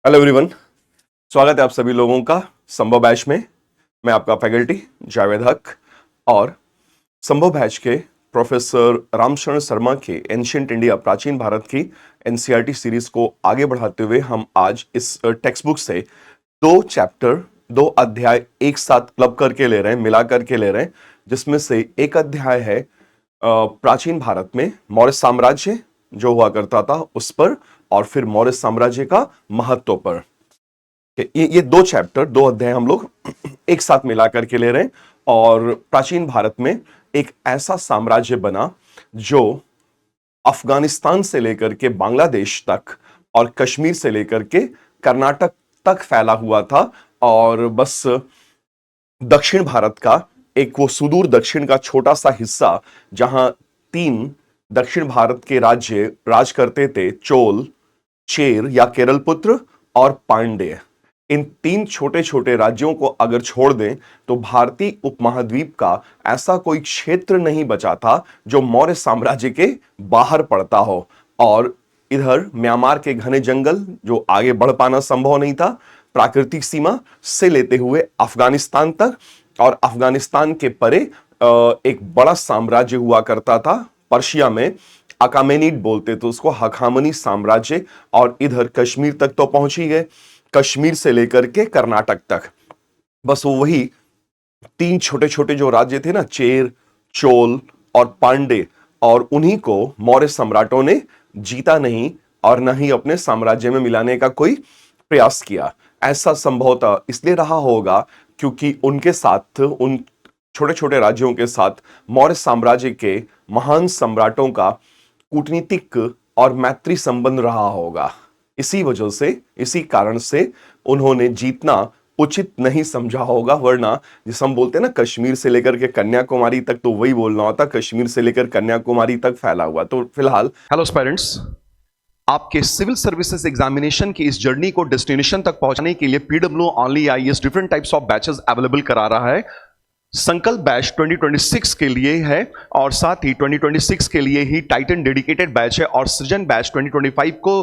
Hello everyone. स्वागत है आप सभी लोगों का संभव बैच में। मैं आपका फैकल्टी जावेद हक और संभव बैच के प्रोफेसर रामशरण शर्मा के एंशिएंट इंडिया प्राचीन भारत की एनसीईआरटी सीरीज को आगे बढ़ाते हुए हम आज इस टेक्स्ट बुक से दो चैप्टर, दो अध्याय एक साथ क्लब करके ले रहे हैं, मिला करके ले रहे हैं, जिसमें से एक अध्याय है प्राचीन भारत में मौर्य साम्राज्य जो हुआ करता था उस पर, और फिर मौर्य साम्राज्य का महत्व पर। ये दो चैप्टर, दो अध्याय हम लोग एक साथ मिला करके ले रहे हैं। और प्राचीन भारत में एक ऐसा साम्राज्य बना जो अफगानिस्तान से लेकर के बांग्लादेश तक और कश्मीर से लेकर के कर्नाटक तक फैला हुआ था। और बस दक्षिण भारत का एक वो सुदूर दक्षिण का छोटा सा हिस्सा, जहां तीन दक्षिण भारत के राज्य राज करते थे, चोल, चेर या केरल पुत्र और पांड्य। इन तीन छोटे छोटे राज्यों को अगर छोड़ दें तो भारतीय उपमहाद्वीप का ऐसा कोई क्षेत्र नहीं बचा था जो मौर्य साम्राज्य के बाहर पड़ता हो। और इधर म्यांमार के घने जंगल जो आगे बढ़ पाना संभव नहीं था, प्राकृतिक सीमा से लेते हुए अफगानिस्तान तक, और अफगानिस्तान के परे एक बड़ा साम्राज्य हुआ करता था पर्शिया में, अकामेनिड बोलते तो उसको, हखामनी साम्राज्य। और इधर कश्मीर तक तो पहुंच ही गए, कश्मीर से लेकर के कर्नाटक तक। बस वो वही तीन छोटे छोटे जो राज्य थे ना, चेर, चोल और पांडे, और उन्हीं को मौर्य सम्राटों ने जीता नहीं और न ही अपने साम्राज्य में मिलाने का कोई प्रयास किया। ऐसा संभवतः इसलिए रहा होगा क्योंकि उनके साथ, उन छोटे छोटे राज्यों के साथ मौर्य साम्राज्य के महान सम्राटों का कूटनीतिक और मैत्री संबंध रहा होगा। इसी वजह से, इसी कारण से उन्होंने जीतना उचित नहीं समझा होगा। वरना जिसे हम बोलते हैं ना, कश्मीर से लेकर के कन्याकुमारी तक, तो वही बोलना होता, कश्मीर से लेकर कन्याकुमारी तक फैला हुआ। तो फिलहाल हेलो एस्पायरेंट्स, आपके सिविल सर्विसेज एग्जामिनेशन की इस जर्नी को डेस्टिनेशन तक पहुंचाने के लिए PW only IAS different types of batches available करा रहा है। संकल्प बैच 2026 के लिए है और साथ ही 2026 के लिए ही टाइटन डेडिकेटेड बैच है, और सृजन बैच 2025 को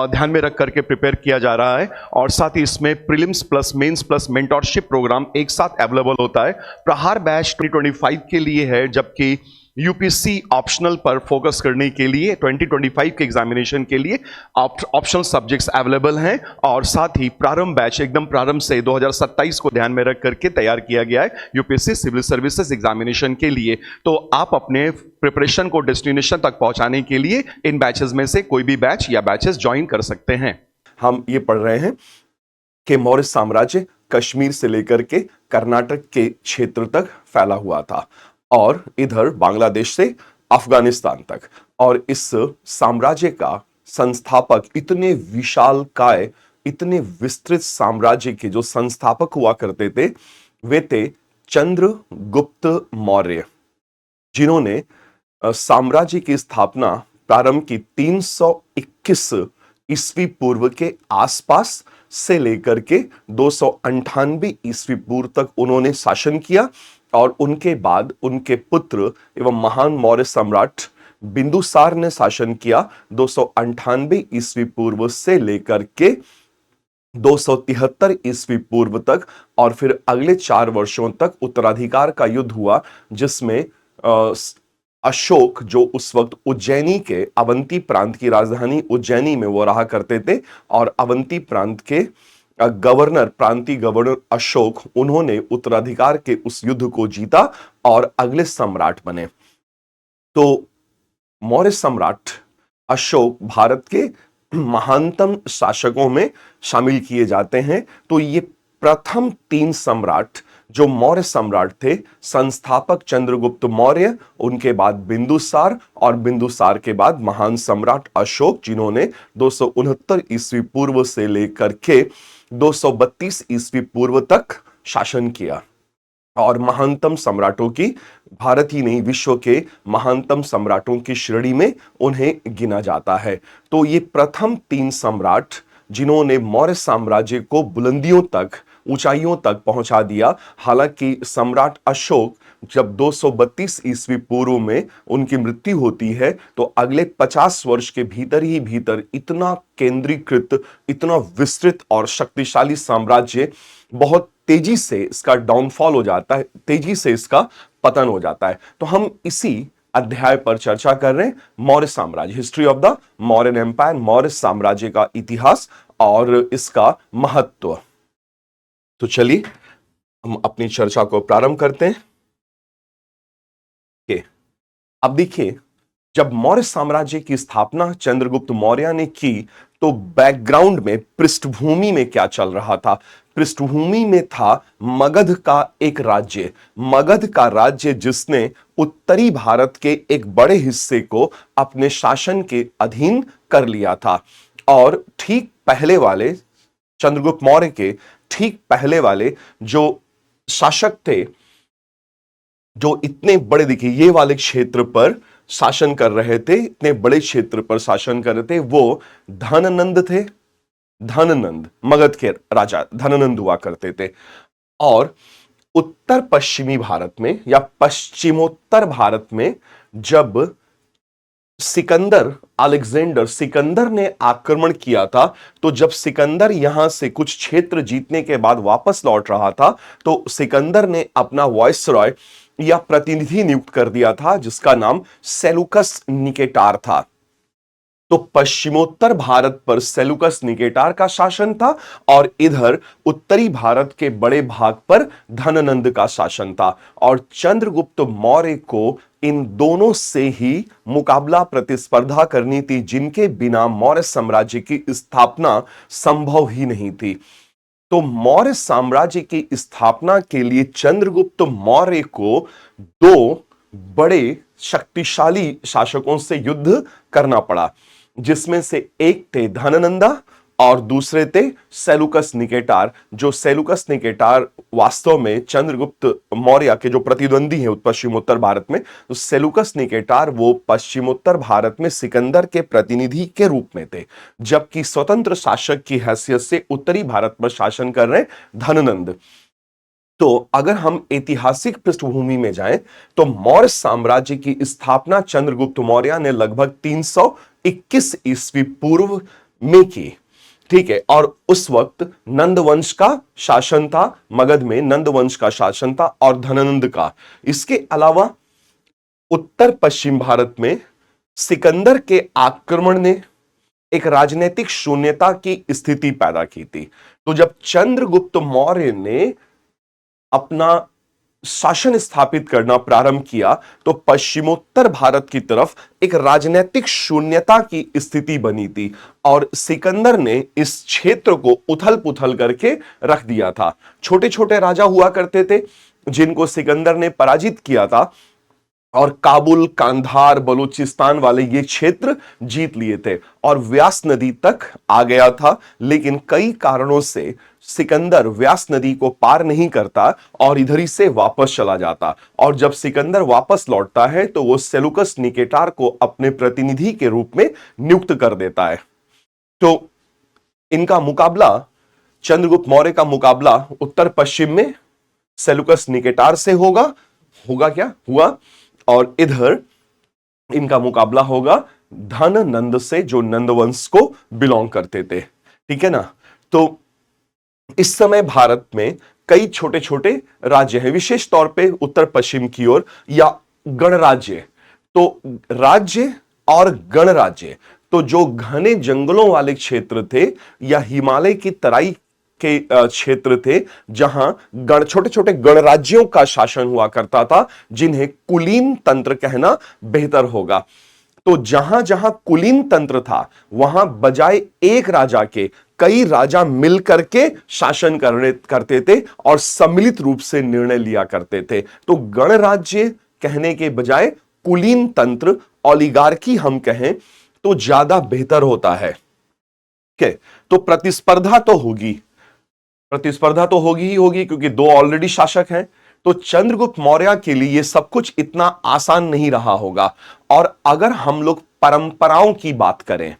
ध्यान में रख करके प्रिपेयर किया जा रहा है। और साथ ही इसमें prelims plus mains plus mentorship program एक साथ अवेलेबल होता है। प्रहार बैच 2025 के लिए है, जबकि यूपीएससी ऑप्शनल पर फोकस करने के लिए 2025 के एग्जामिनेशन के लिए ऑप्शनल सब्जेक्ट्स अवेलेबल हैं। और साथ ही प्रारंभ बैच एकदम प्रारंभ से 2027 को ध्यान में रख करके तैयार किया गया है यूपीएससी सिविल सर्विसेज एग्जामिनेशन के लिए। तो आप अपने प्रिपरेशन को डेस्टिनेशन तक पहुंचाने के लिए इन बैचेस में से कोई भी बैच या बैचेस ज्वाइन कर सकते हैं। हम ये पढ़ रहे हैं कि मौर्य साम्राज्य कश्मीर से लेकर के कर्नाटक के क्षेत्र तक फैला हुआ था, और इधर बांग्लादेश से अफगानिस्तान तक। और इस साम्राज्य का संस्थापक, इतने विशालकाय, इतने विस्तृत साम्राज्य के जो संस्थापक हुआ करते थे, वे थे चंद्रगुप्त मौर्य, जिन्होंने साम्राज्य की स्थापना प्रारंभ की 321 ईस्वी पूर्व के आसपास से लेकर के 298 ईस्वी पूर्व तक उन्होंने शासन किया। और उनके बाद उनके पुत्र एवं महान मौर्य सम्राट बिंदुसार ने शासन किया 298 ईस्वी पूर्व से लेकर के 273 ईस्वी पूर्व तक। और फिर अगले 4 वर्षों तक उत्तराधिकार का युद्ध हुआ, जिसमें अशोक, जो उस वक्त उज्जैनी के अवंती प्रांत की राजधानी उज्जैनी में वो रहा करते थे, और अवंती प्रांत के गवर्नर, प्रांतीय गवर्नर अशोक, उन्होंने उत्तराधिकार के उस युद्ध को जीता और अगले सम्राट बने। तो मौर्य सम्राट अशोक भारत के महानतम शासकों में शामिल किए जाते हैं। तो ये प्रथम 3 सम्राट जो मौर्य सम्राट थे, संस्थापक चंद्रगुप्त मौर्य, उनके बाद बिंदुसार, और बिंदुसार के बाद महान सम्राट अशोक, जिन्होंने 269 ईस्वी पूर्व से लेकर के 232 ईस्वी पूर्व तक शासन किया। और महानतम सम्राटों की, भारत ही नहीं विश्व के महानतम सम्राटों की श्रेणी में उन्हें गिना जाता है। तो ये प्रथम 3 सम्राट जिन्होंने मौर्य साम्राज्य को बुलंदियों तक, ऊंचाइयों तक पहुंचा दिया। हालांकि सम्राट अशोक जब 232 ईस्वी पूर्व में उनकी मृत्यु होती है तो अगले 50 वर्ष के भीतर ही भीतर इतना केंद्रीकृत, इतना विस्तृत और शक्तिशाली साम्राज्य बहुत तेजी से इसका डाउनफॉल हो जाता है, तेजी से इसका पतन हो जाता है। तो हम इसी अध्याय पर चर्चा कर रहे हैं, मौर्य साम्राज्य, history of the Mauryan empire, Maurya साम्राज्य का इतिहास और इसका महत्व। तो चलिए हम अपनी चर्चा को प्रारंभ करते हैं। अब देखिए, जब मौर्य साम्राज्य की स्थापना चंद्रगुप्त मौर्य ने की तो बैकग्राउंड में, पृष्ठभूमि में क्या चल रहा था? पृष्ठभूमि में था मगध का एक राज्य, मगध का राज्य जिसने उत्तरी भारत के एक बड़े हिस्से को अपने शासन के अधीन कर लिया था। और ठीक पहले वाले, चंद्रगुप्त मौर्य के ठीक पहले वाले जो शासक थे, जो इतने बड़े, देखिए ये वाले क्षेत्र पर शासन कर रहे थे, इतने बड़े क्षेत्र पर शासन कर रहे थे, वो धननंद थे। धननंद, मगध के राजा धननंद हुआ करते थे। और उत्तर पश्चिमी भारत में या पश्चिमोत्तर भारत में जब सिकंदर, अलेक्जेंडर सिकंदर ने आक्रमण किया था, तो जब सिकंदर यहां से कुछ क्षेत्र जीतने के बाद वापस लौट रहा था तो सिकंदर ने अपना वॉइसरॉय या प्रतिनिधि नियुक्त कर दिया था जिसका नाम सेलुकस निकेटार था। तो पश्चिमोत्तर भारत पर सेलुकस निकेटार का शासन था और इधर उत्तरी भारत के बड़े भाग पर धननंद का शासन था। और चंद्रगुप्त मौर्य को इन दोनों से ही मुकाबला, प्रतिस्पर्धा करनी थी, जिनके बिना मौर्य साम्राज्य की स्थापना संभव ही नहीं थी। तो मौर्य साम्राज्य की स्थापना के लिए चंद्रगुप्त मौर्य को दो बड़े शक्तिशाली शासकों से युद्ध करना पड़ा, जिसमें से एक थे धननंदा और दूसरे थे सेलुकस निकेटार। जो सेलुकस निकेटार वास्तव में चंद्रगुप्त मौर्य के जो प्रतिद्वंदी हैं पश्चिमोत्तर भारत में, तो सेलुकस निकेटार वो पश्चिमोत्तर भारत में सिकंदर के प्रतिनिधि के रूप में थे, जबकि स्वतंत्र शासक की हैसियत से उत्तरी भारत पर शासन कर रहे धननंद। तो अगर हम ऐतिहासिक पृष्ठभूमि में जाएं तो मौर्य साम्राज्य की स्थापना चंद्रगुप्त मौर्य ने लगभग 321 ईस्वी पूर्व में की। ठीक है, और उस वक्त नंद वंश का शासन था, मगध में नंद वंश का शासन था और धननंद का। इसके अलावा उत्तर पश्चिम भारत में सिकंदर के आक्रमण ने एक राजनीतिक शून्यता की स्थिति पैदा की थी। तो जब चंद्रगुप्त मौर्य ने अपना शासन स्थापित करना प्रारंभ किया तो पश्चिमोत्तर भारत की तरफ एक राजनीतिक शून्यता की स्थिति बनी थी और सिकंदर ने इस क्षेत्र को उथल पुथल करके रख दिया था। छोटे छोटे राजा हुआ करते थे जिनको सिकंदर ने पराजित किया था और काबुल, कांधार, बलूचिस्तान वाले ये क्षेत्र जीत लिए थे और व्यास नदी तक आ गया था। लेकिन कई कारणों से सिकंदर व्यास नदी को पार नहीं करता और इधर ही से वापस चला जाता। और जब सिकंदर वापस लौटता है तो वो सेलुकस निकेटार को अपने प्रतिनिधि के रूप में नियुक्त कर देता है। तो इनका मुकाबला, चंद्रगुप्त मौर्य का मुकाबला उत्तर पश्चिम में सेलुकस निकेटार से होगा क्या हुआ, और इधर इनका मुकाबला होगा धननंद से जो नंदवंश को बिलोंग करते थे। ठीक है ना। तो इस समय भारत में कई छोटे छोटे राज्य हैं, विशेष तौर पे उत्तर पश्चिम की ओर, या गणराज्य। तो राज्य और गणराज्य, तो जो घने जंगलों वाले क्षेत्र थे या हिमालय की तराई के क्षेत्र थे जहां छोटे छोटे गणराज्यों का शासन हुआ करता था, जिन्हें कुलीन तंत्र कहना बेहतर होगा। तो जहां जहां कुलीन तंत्र था वहां बजाय एक राजा के कई राजा मिलकर के शासन करते थे और सम्मिलित रूप से निर्णय लिया करते थे। तो गणराज्य कहने के बजाय कुलीन तंत्र, ओलिगार्की हम कहें तो ज्यादा बेहतर होता है। तो प्रतिस्पर्धा तो होगी ही होगी क्योंकि दो ऑलरेडी शासक हैं। तो चंद्रगुप्त मौर्य के लिए यह सब कुछ इतना आसान नहीं रहा होगा। और अगर हम लोग परंपराओं की बात करें,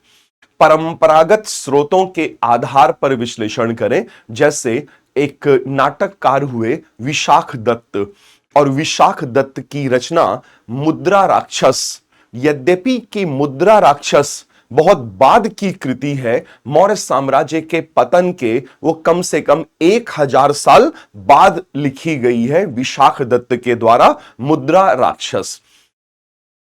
परंपरागत स्रोतों के आधार पर विश्लेषण करें, जैसे एक नाटककार हुए विशाख दत्त, और विशाख दत्त की रचना मुद्रा राक्षस, यद्यपि कि मुद्रा राक्षस बहुत बाद की कृति है, मौर्य साम्राज्य के पतन के वो कम से कम 1000 साल बाद लिखी गई है विशाख दत्त के द्वारा मुद्रा राक्षस।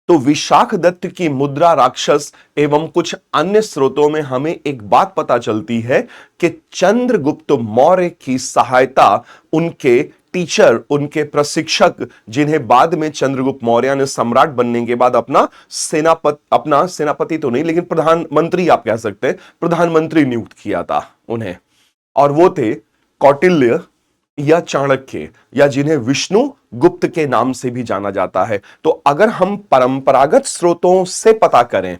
तो विशाख दत्त की मुद्रा राक्षस एवं कुछ अन्य स्रोतों में हमें एक बात पता चलती है कि चंद्रगुप्त मौर्य की सहायता उनके टीचर, उनके प्रशिक्षक, जिन्हें बाद में चंद्रगुप्त मौर्य ने सम्राट बनने के बाद अपना सेनापति तो नहीं लेकिन प्रधानमंत्री आप कह सकते हैं, प्रधानमंत्री नियुक्त किया था उन्हें, और वो थे कौटिल्य या चाणक्य, या जिन्हें विष्णु गुप्त के नाम से भी जाना जाता है। तो अगर हम परंपरागत स्रोतों से पता करें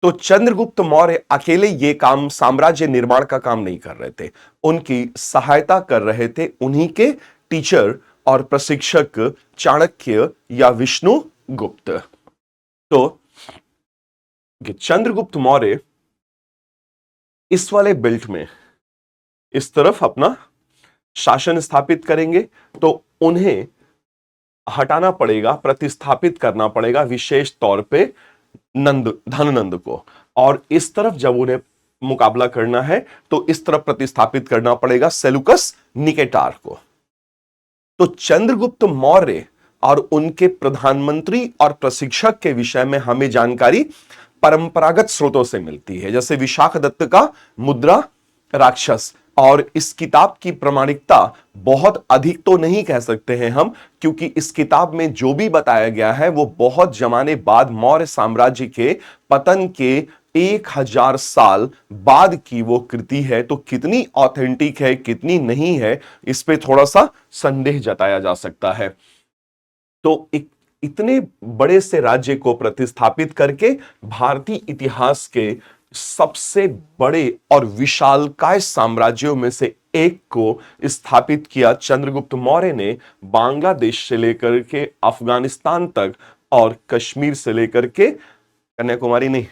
तो चंद्रगुप्त मौर्य अकेले ये काम, साम्राज्य निर्माण का काम नहीं कर रहे थे, उनकी सहायता कर रहे थे उन्हीं के टीचर और प्रशिक्षक चाणक्य या विष्णु गुप्त। तो चंद्रगुप्त मौर्य इस वाले बेल्ट में इस तरफ अपना शासन स्थापित करेंगे, तो उन्हें हटाना पड़ेगा, प्रतिस्थापित करना पड़ेगा विशेष तौर पे धननंद को, और इस तरफ जब उन्हें मुकाबला करना है तो इस तरफ प्रतिस्थापित करना पड़ेगा सेलुकस निकेटार को। तो चंद्रगुप्त मौर्य और उनके प्रधानमंत्री और प्रशिक्षक के विषय में हमें जानकारी परंपरागत स्रोतों से मिलती है, जैसे विशाख दत्त का मुद्रा राक्षस, और इस किताब की प्रामाणिकता बहुत अधिक तो नहीं कह सकते हैं हम, क्योंकि इस किताब में जो भी बताया गया है वो बहुत जमाने बाद, मौर्य साम्राज्य के पतन के 1000 साल बाद की वो कृति है। तो कितनी ऑथेंटिक है, कितनी नहीं है, इस पे थोड़ा सा संदेह जताया जा सकता है। तो इतने बड़े से राज्य को प्रतिस्थापित करके भारतीय इतिहास के सबसे बड़े और विशालकाय साम्राज्यों में से एक को स्थापित किया चंद्रगुप्त मौर्य ने, बांग्लादेश से लेकर के अफगानिस्तान तक और कश्मीर से लेकर के कन्याकुमारी नहीं,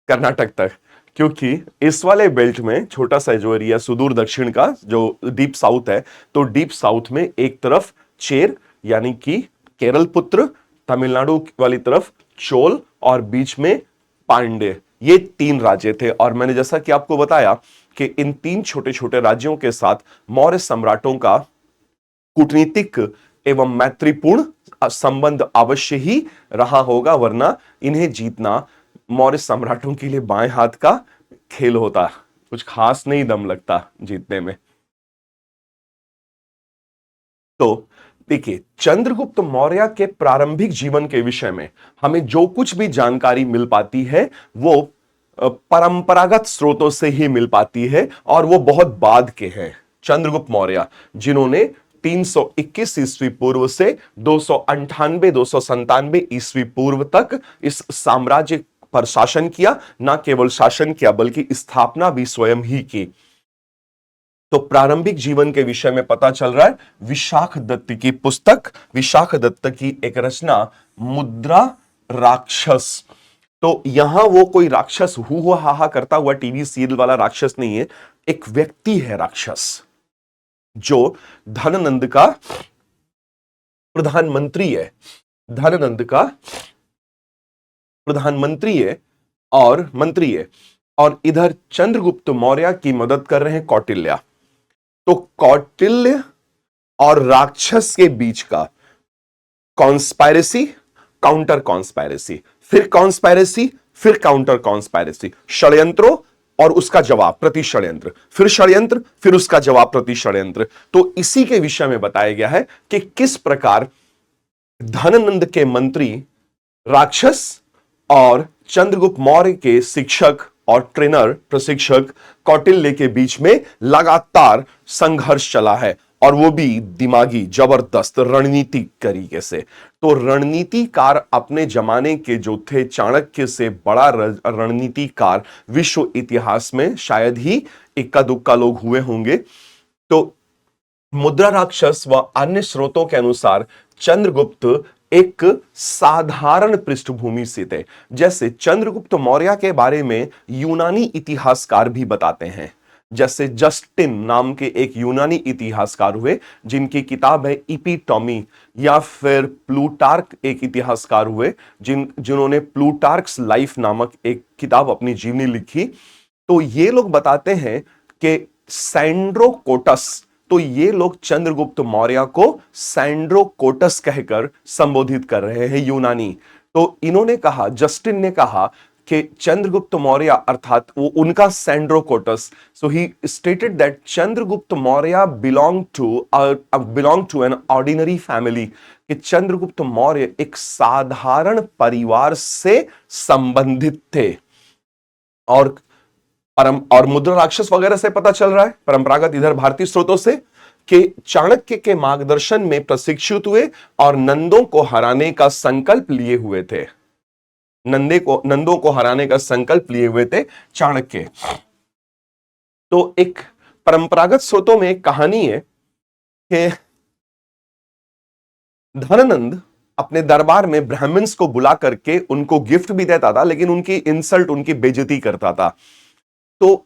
कर्नाटक तक, क्योंकि इस वाले बेल्ट में छोटा सा जो एरिया सुदूर दक्षिण का जो डीप साउथ है, तो डीप साउथ में एक तरफ चेर यानी कि केरल पुत्र, तमिलनाडु वाली तरफ चोल, और बीच में पांड्य, ये 3 राज्य थे। और मैंने जैसा कि आपको बताया कि इन 3 छोटे छोटे राज्यों के साथ मौर्य सम्राटों का कूटनीतिक एवं मैत्रीपूर्ण संबंध अवश्य ही रहा होगा, वरना इन्हें जीतना मौर्य सम्राटों के लिए बाएं हाथ का खेल होता, कुछ खास नहीं दम लगता जीतने में। तो देखिए, चंद्रगुप्त मौर्य के प्रारंभिक जीवन के विषय में हमें जो कुछ भी जानकारी मिल पाती है वो परंपरागत स्रोतों से ही मिल पाती है, और वो बहुत बाद के हैं। चंद्रगुप्त मौर्य जिन्होंने 321 ईस्वी पूर्व से 298-297 ईस्वी पूर्व तक इस साम्राज्य पर शासन किया, ना केवल शासन किया बल्कि स्थापना भी स्वयं ही की। तो प्रारंभिक जीवन के विषय में पता चल रहा है विशाख दत्त की पुस्तक, विशाख दत्त की एक रचना मुद्रा राक्षस। तो यहां वो कोई राक्षस हुआ हाहा करता हुआ टीवी सीरियल वाला राक्षस नहीं है, एक व्यक्ति है राक्षस जो धननंद का प्रधानमंत्री है, धननंद का प्रधानमंत्री है और मंत्री है, और इधर चंद्रगुप्त मौर्य की मदद कर रहे हैं कौटिल्य। तो कौटिल्य और राक्षस के बीच का कॉन्स्पायरेसी, काउंटर कॉन्स्पायरेसी, फिर कॉन्स्पायरेसी, फिर काउंटर कॉन्स्पायरेसी, षड्यंत्रों और उसका जवाब प्रति षड्यंत्र, फिर षड्यंत्र, फिर उसका जवाब प्रति षड्यंत्र। तो इसी के विषय में बताया गया है कि किस प्रकार धननंद के मंत्री राक्षस और चंद्रगुप्त मौर्य के शिक्षक और ट्रेनर, प्रशिक्षक कौटिल्य के बीच में लगातार संघर्ष चला है, और वो भी दिमागी, जबरदस्त रणनीतिक तरीके से। तो रणनीतिकार अपने जमाने के जो थे, चाणक्य से बड़ा रणनीतिकार विश्व इतिहास में शायद ही इक्का दुक्का लोग हुए होंगे। तो मुद्रा राक्षस व अन्य स्रोतों के अनुसार चंद्रगुप्त एक साधारण पृष्ठभूमि से थे। जैसे चंद्रगुप्त मौर्य के बारे में यूनानी इतिहासकार भी बताते हैं, जैसे जस्टिन नाम के एक यूनानी इतिहासकार हुए जिनकी किताब है इपीटॉमी, या फिर प्लूटार्क एक इतिहासकार हुए जिन्होंने प्लूटार्क्स लाइफ नामक एक किताब अपनी जीवनी लिखी। तो ये लोग बताते हैं कि सैंड्रोकोटस, तो ये लोग चंद्रगुप्त मौर्य को सैंड्रोकोटस कहकर संबोधित कर रहे हैं यूनानी। तो इन्होंने कहा, जस्टिन ने कहा कि चंद्रगुप्त मौर्य अर्थात वो उनका Sandrocottus, so he stated that Chandragupta Maurya belong to an ordinary family, कि चंद्रगुप्त मौर्य एक साधारण परिवार से संबंधित थे। और मुद्रा राक्षस वगैरह से पता चल रहा है, परंपरागत इधर भारतीय स्रोतों से, कि चाणक्य के मार्गदर्शन में प्रशिक्षित हुए और नंदों को हराने का संकल्प लिए हुए थे। नंदों को हराने का संकल्प लिए हुए थे चाणक्य। तो एक परंपरागत स्रोतों में एक कहानी है कि धननंद अपने दरबार में ब्राह्मण्स को बुला करके उनको गिफ्ट भी देता था, लेकिन उनकी इंसल्ट, उनकी बेइज्जती करता था। तो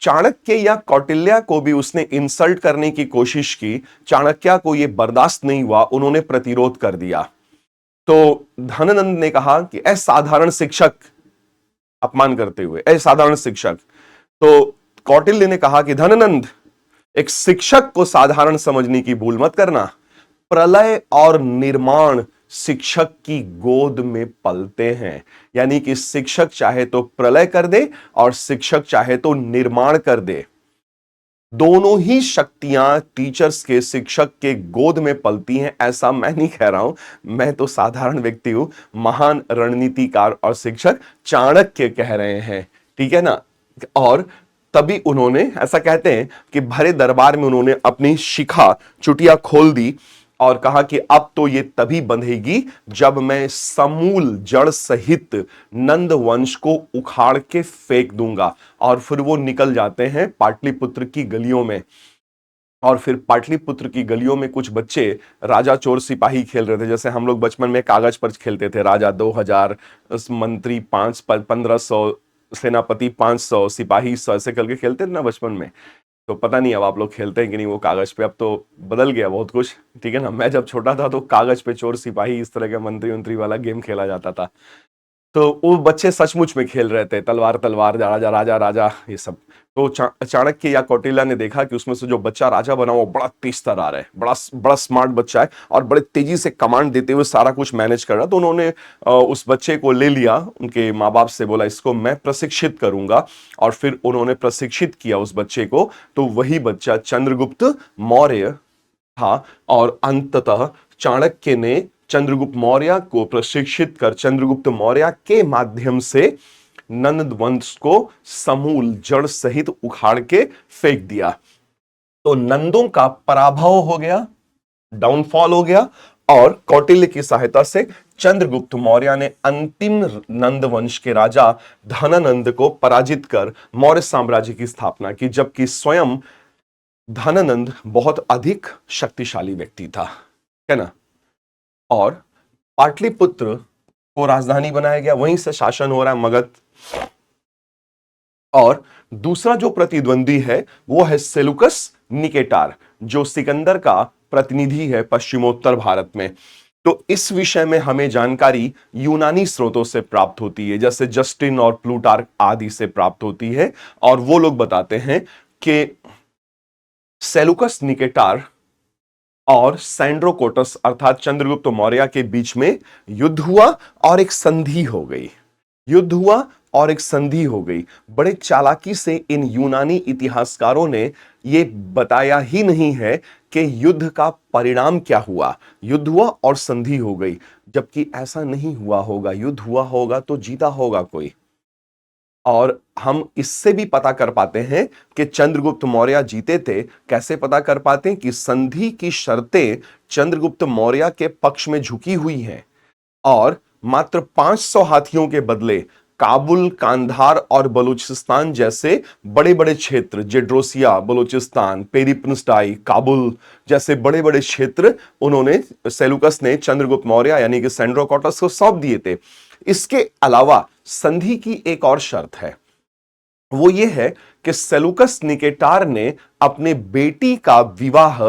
चाणक्य या कौटिल्य को भी उसने इंसल्ट करने की कोशिश की। चाणक्य को यह बर्दाश्त नहीं हुआ, उन्होंने प्रतिरोध कर दिया। तो धननंद ने कहा कि असाधारण शिक्षक, अपमान करते हुए असाधारण शिक्षक। तो कौटिल्य ने कहा कि धननंद, एक शिक्षक को साधारण समझने की भूल मत करना। प्रलय और निर्माण शिक्षक की गोद में पलते हैं, यानी कि शिक्षक चाहे तो प्रलय कर दे और शिक्षक चाहे तो निर्माण कर दे। दोनों ही शक्तियां टीचर्स के, शिक्षक के गोद में पलती हैं। ऐसा मैं नहीं कह रहा हूं, मैं तो साधारण व्यक्ति हूं। महान रणनीतिकार और शिक्षक चाणक्य कह रहे हैं, ठीक है ना। और तभी उन्होंने, ऐसा कहते हैं कि भरे दरबार में उन्होंने अपनी शिखा चुटिया खोल दी और कहा कि अब तो ये तभी बंधेगी जब मैं समूल जड़ सहित नंद वंश को उखाड़ के फेंक दूंगा। और फिर वो निकल जाते हैं पाटलिपुत्र की गलियों में। और फिर पाटलिपुत्र की गलियों में कुछ बच्चे राजा चोर सिपाही खेल रहे थे, जैसे हम लोग बचपन में कागज पर खेलते थे। राजा 2000, मंत्री 1500, सेनापति 500, सिपाही 100, ऐसे करके खेलते थे ना बचपन में। तो पता नहीं अब आप लोग खेलते हैं कि नहीं वो कागज पे, अब तो बदल गया बहुत कुछ, ठीक है ना। मैं जब छोटा था तो कागज पे चोर सिपाही इस तरह के मंत्री उंत्री वाला गेम खेला जाता था। तो वो बच्चे सचमुच में खेल रहे थे, तलवार तलवार, राजा राजा राजा, ये सब। तो चाणक्य या कौटिल्य ने देखा कि उसमें से जो बच्चा राजा बना वो बड़ा तेज तर्रार है, बड़ा बड़ा स्मार्ट बच्चा है और बड़े तेजी से कमांड देते हुए सारा कुछ मैनेज कर रहा। तो उन्होंने उस बच्चे को ले लिया, उनके माँ बाप से बोला इसको मैं प्रशिक्षित करूंगा। और फिर उन्होंने प्रशिक्षित किया उस बच्चे को। तो वही बच्चा चंद्रगुप्त मौर्य था। और अंततः चाणक्य ने चंद्रगुप्त मौर्य को प्रशिक्षित कर चंद्रगुप्त मौर्य के माध्यम से नंद वंश को समूल जड़ सहित उखाड़ के फेंक दिया। तो नंदों का पराभव हो गया, डाउनफॉल हो गया। और कौटिल्य की सहायता से चंद्रगुप्त मौर्य ने अंतिम नंद वंश के राजा धननंद को पराजित कर मौर्य साम्राज्य की स्थापना की, जबकि स्वयं धननंद बहुत अधिक शक्तिशाली व्यक्ति था, है ना। और पाटलिपुत्र को राजधानी बनाया गया, वहीं से शासन हो रहा है मगध। और दूसरा जो प्रतिद्वंदी है वो है सेलुकस निकेटार, जो सिकंदर का प्रतिनिधि है पश्चिमोत्तर भारत में। तो इस विषय में हमें जानकारी यूनानी स्रोतों से प्राप्त होती है, जैसे जस्टिन और प्लूटार्क आदि से प्राप्त होती है। और वो लोग बताते हैं कि सेलुकस निकेटार और सैंड्रोकोटस अर्थात चंद्रगुप्त मौर्य के बीच में युद्ध हुआ और एक संधि हो गई। युद्ध हुआ और एक संधि हो गई। बड़े चालाकी से इन यूनानी इतिहासकारों ने यह बताया ही नहीं है कि युद्ध का परिणाम क्या हुआ। युद्ध हुआ और संधि हो गई, जबकि ऐसा नहीं हुआ होगा। युद्ध हुआ होगा तो जीता होगा कोई। और हम इससे भी पता कर पाते हैं कि चंद्रगुप्त मौर्य जीते थे। कैसे पता कर पाते हैं कि संधि की शर्तें चंद्रगुप्त मौर्य के पक्ष में झुकी हुई हैं और मात्र 500 हाथियों के बदले काबुल, कांधार और बलूचिस्तान जैसे बड़े बड़े क्षेत्र, जेड्रोसिया, बलूचिस्तान, पेरिप्लस्टाई, काबुल जैसे बड़े बड़े क्षेत्र उन्होंने, सेलुकस ने चंद्रगुप्त मौर्य यानी कि सैंड्रोकोटस को सौंप दिए थे। इसके अलावा संधि की एक और शर्त है। वो ये है कि सेलूकस निकेटार ने अपने बेटी का विवाह,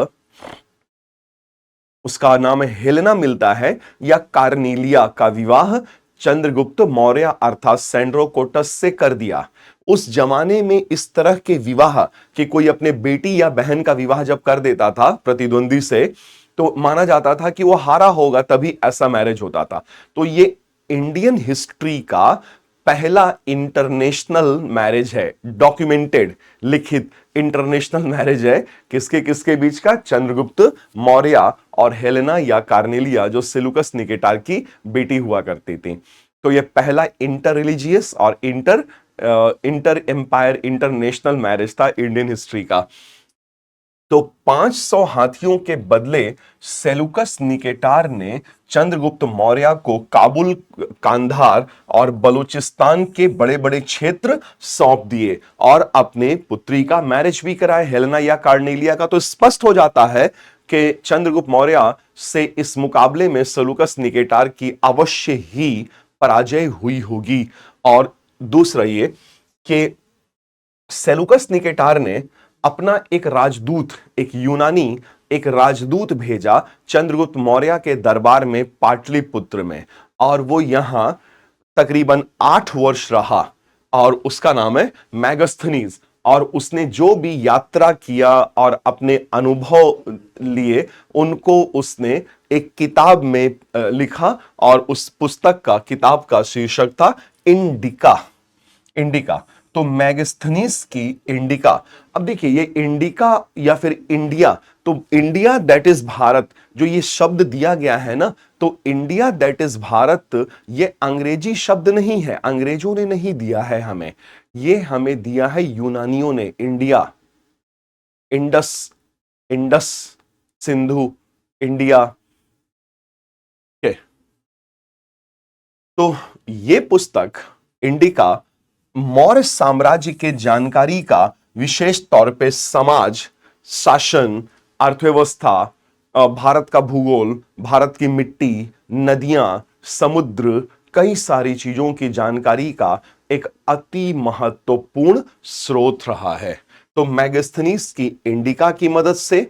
उसका नाम हेलेना मिलता है, या कार्नेलिया का विवाह चंद्रगुप्त मौर्य अर्थात सेंड्रोकोटस से कर दिया। उस जमाने में इस तरह के विवाह कि कोई अपने बेटी या बहन का विवाह जब कर देता था प्रतिद्वंदी से, तो माना जाता था कि वो हारा होगा, तभी ऐसा मैरिज होता था। तो ये इंडियन हिस्ट्री का पहला इंटरनेशनल मैरिज है, डॉक्यूमेंटेड, लिखित इंटरनेशनल मैरिज है। किसके किसके बीच का? चंद्रगुप्त मौर्य और हेलेना या कार्नेलिया, जो सेलूकस निकेटार की बेटी हुआ करती थी। तो यह पहला इंटर रिलीजियस और इंटर एम्पायर इंटरनेशनल मैरिज था इंडियन हिस्ट्री का। तो 500 हाथियों के बदले सेलूकस निकेटार ने चंद्रगुप्त मौर्य को काबुल, कांधार और बलूचिस्तान के बड़े बड़े क्षेत्र सौंप दिए और अपने पुत्री का मैरिज भी कराया, हेलेना या कार्नेलिया का। तो स्पष्ट हो जाता है कि चंद्रगुप्त मौर्य से इस मुकाबले में सेलूकस निकेटार की अवश्य ही पराजय हुई होगी। और दूसरा ये कि सेलूकस निकेटार ने अपना एक राजदूत, एक यूनानी एक राजदूत भेजा चंद्रगुप्त मौर्य के दरबार में पाटलिपुत्र में, और वो यहां तकरीबन 8 वर्ष रहा, और उसका नाम है मैगस्थनीज। और उसने जो भी यात्रा किया और अपने अनुभव लिए, उनको उसने एक किताब में लिखा, और उस पुस्तक का, किताब का शीर्षक था इंडिका। इंडिका, तो मैगस्थनीज की इंडिका। अब देखिए, ये इंडिका या फिर इंडिया, तो इंडिया दैट इज भारत, जो ये शब्द दिया गया है ना, तो इंडिया दैट इज भारत, ये अंग्रेजी शब्द नहीं है, अंग्रेजों ने नहीं दिया है हमें, ये हमें दिया है यूनानियों ने। India, Indus, Indus, Sindhu, India के। तो ये पुस्तक इंडिका मौर्य साम्राज्य के जानकारी का, विशेष तौर पे समाज, शासन, अर्थव्यवस्था, भारत का भूगोल, भारत की मिट्टी, नदियां, समुद्र, कई सारी चीजों की जानकारी का एक अति महत्वपूर्ण स्रोत रहा है। तो मैगस्थनीज की इंडिका की मदद से,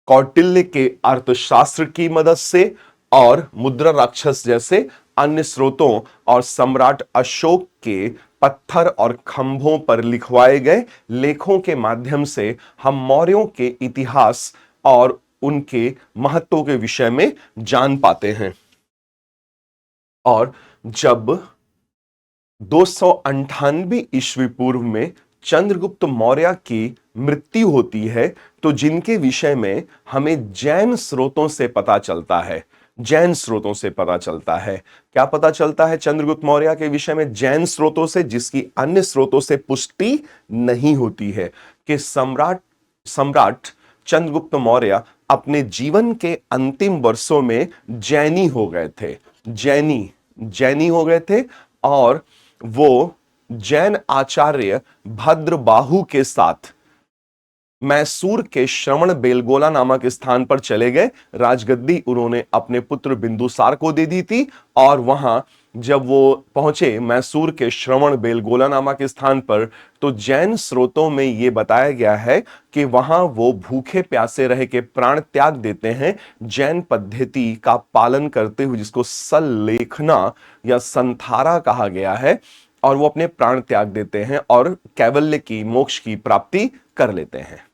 कौटिल्य के अर्थशास्त्र की मदद से, और मुद्रा राक्षस जैसे अन्य स्रोतों, और सम्राट अशोक के पत्थर और खंभों पर लिखवाए गए लेखों के माध्यम से हम मौर्यों के इतिहास और उनके महत्व के विषय में जान पाते हैं। और जब 298 ईस्वी पूर्व में चंद्रगुप्त मौर्य की मृत्यु होती है, तो जिनके विषय में हमें जैन स्रोतों से पता चलता है, जैन स्रोतों से पता चलता है, क्या पता चलता है चंद्रगुप्त मौर्य के विषय में? जैन स्रोतों से, जिसकी अन्य स्रोतों से पुष्टि नहीं होती है, कि सम्राट सम्राट चंद्रगुप्त मौर्य अपने जीवन के अंतिम वर्षों में जैनी हो गए थे, जैनी हो गए थे, और वो जैन आचार्य भद्रबाहु के साथ मैसूर के श्रवण बेलगोला नामक स्थान पर चले गए। राजगद्दी उन्होंने अपने पुत्र बिंदुसार को दे दी थी, और वहां जब वो पहुंचे मैसूर के श्रवण बेलगोला नामक स्थान पर, तो जैन स्रोतों में यह बताया गया है कि वहां वो भूखे प्यासे रह के प्राण त्याग देते हैं, जैन पद्धति का पालन करते हुए, जिसको सल्लेखना या संथारा कहा गया है, और वो अपने प्राण त्याग देते हैं और कैवल्य की, मोक्ष की प्राप्ति कर लेते हैं।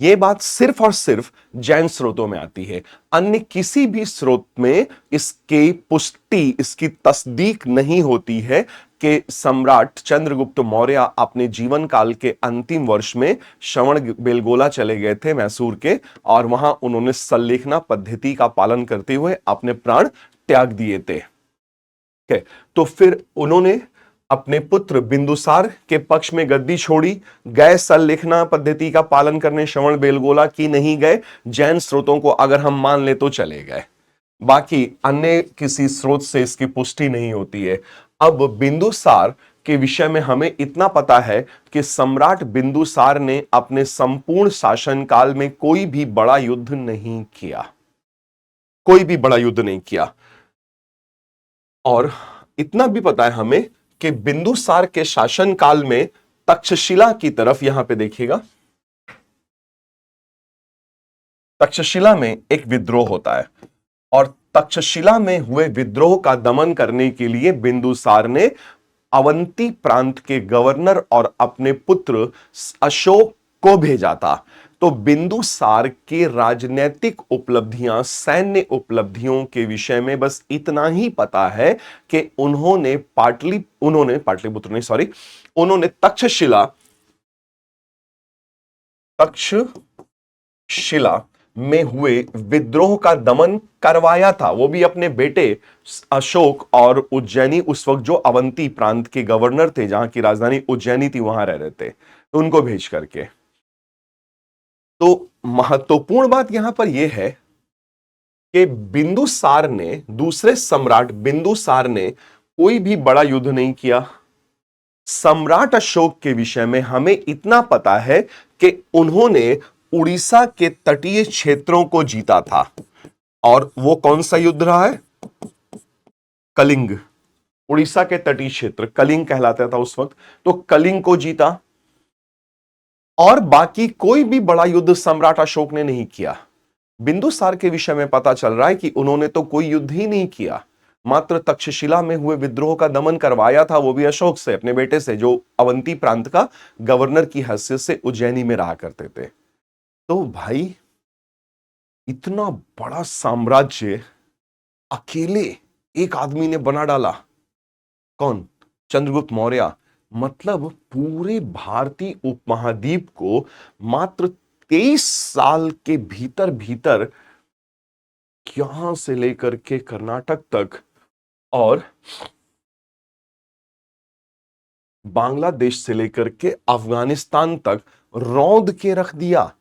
यह बात सिर्फ और सिर्फ जैन स्रोतों में आती है, अन्य किसी भी स्रोत में इसकी पुष्टि, इसकी तस्दीक नहीं होती है कि सम्राट चंद्रगुप्त मौर्य अपने जीवन काल के अंतिम वर्ष में श्रवण बेलगोला चले गए थे मैसूर के, और वहां उन्होंने सल्लेखना पद्धति का पालन करते हुए अपने प्राण त्याग दिए थे। तो फिर उन्होंने अपने पुत्र बिंदुसार के पक्ष में गद्दी छोड़ी, गए सल्लेखना पद्धति का पालन करने श्रवण बेलगोला की नहीं गए। जैन स्रोतों को अगर हम मान ले तो चले गए, बाकी अन्य किसी स्रोत से इसकी पुष्टि नहीं होती है। अब बिंदुसार के विषय में हमें इतना पता है कि सम्राट बिंदुसार ने अपने संपूर्ण शासनकाल में कोई भी बड़ा युद्ध नहीं किया, कोई भी बड़ा युद्ध नहीं किया। और इतना भी पता है हमें कि बिंदुसार के शासनकाल में तक्षशिला की तरफ, यहां पे देखिएगा, तक्षशिला में एक विद्रोह होता है और तक्षशिला में हुए विद्रोह का दमन करने के लिए बिंदुसार ने अवंती प्रांत के गवर्नर और अपने पुत्र अशोक को भेजा था। तो बिंदुसार के राजनीतिक उपलब्धियां, सैन्य उपलब्धियों के विषय में बस इतना ही पता है कि उन्होंने पाटलिपुत्र नहीं, सॉरी, उन्होंने तक्षशिला में हुए विद्रोह का दमन करवाया था, वो भी अपने बेटे अशोक और उज्जैनी, उस वक्त जो अवंती प्रांत के गवर्नर थे, जहां की राजधानी उज्जैनी थी, वहां रह रहे थे, तो उनको भेज करके। तो महत्वपूर्ण बात यहां पर यह है कि बिंदुसार ने, दूसरे सम्राट बिंदुसार ने कोई भी बड़ा युद्ध नहीं किया। सम्राट अशोक के विषय में हमें इतना पता है कि उन्होंने उड़ीसा के तटीय क्षेत्रों को जीता था। और वो कौन सा युद्ध रहा है? कलिंग। उड़ीसा के तटीय क्षेत्र कलिंग कहलाता था उस वक्त, तो कलिंग को जीता। और बाकी कोई भी बड़ा युद्ध सम्राट अशोक ने नहीं किया। बिंदुसार के विषय में पता चल रहा है कि उन्होंने तो कोई युद्ध ही नहीं किया, मात्र तक्षशिला में हुए विद्रोह का दमन करवाया था, वो भी अशोक से, अपने बेटे से, जो अवंती प्रांत का गवर्नर की हैसियत से उज्जैनी में रहा करते थे। तो भाई, इतना बड़ा साम्राज्य अकेले एक आदमी ने बना डाला। कौन? चंद्रगुप्त मौर्य। मतलब पूरे भारतीय उपमहाद्वीप को मात्र 23 साल के भीतर भीतर, यहां से लेकर के कर्नाटक तक और बांग्लादेश से लेकर के अफगानिस्तान तक रौंद के रख दिया।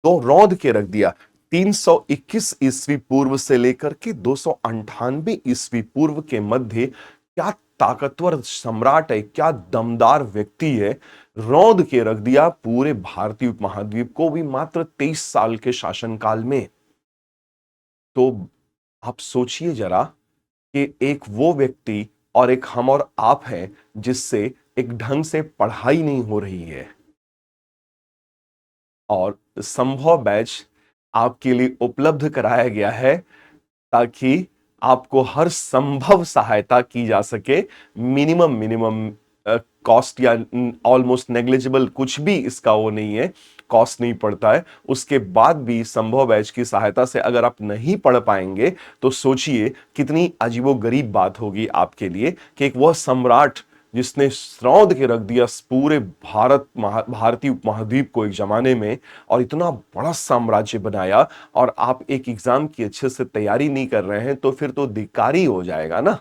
तो रौंद के रख दिया। 321 ईस्वी पूर्व से लेकर के 298 ईस्वी पूर्व के मध्य क्या ताकतवर सम्राट है, क्या दमदार व्यक्ति है, रौंद के रख दिया पूरे भारतीय उपमहाद्वीप को भी मात्र 23 साल के शासनकाल में। तो आप सोचिए जरा कि एक वो व्यक्ति और एक हम और आप हैं जिससे एक ढंग से पढ़ाई नहीं हो रही है, और संभव बैच आपके लिए उपलब्ध कराया गया है ताकि आपको हर संभव सहायता की जा सके। मिनिमम कॉस्ट या ऑलमोस्ट नेग्लिजिबल, कुछ भी इसका वो नहीं है, कॉस्ट नहीं पड़ता है। उसके बाद भी संभव बैच की सहायता से अगर आप नहीं पढ़ पाएंगे तो सोचिए कितनी अजीबोगरीब बात होगी आपके लिए कि एक वह सम्राट जिसने रौंद के रख दिया पूरे भारतीय उपमहाद्वीप को एक जमाने में, और इतना बड़ा साम्राज्य बनाया, और आप एक एग्जाम की अच्छे से तैयारी नहीं कर रहे हैं, तो फिर तो धिक्कारी हो जाएगा ना,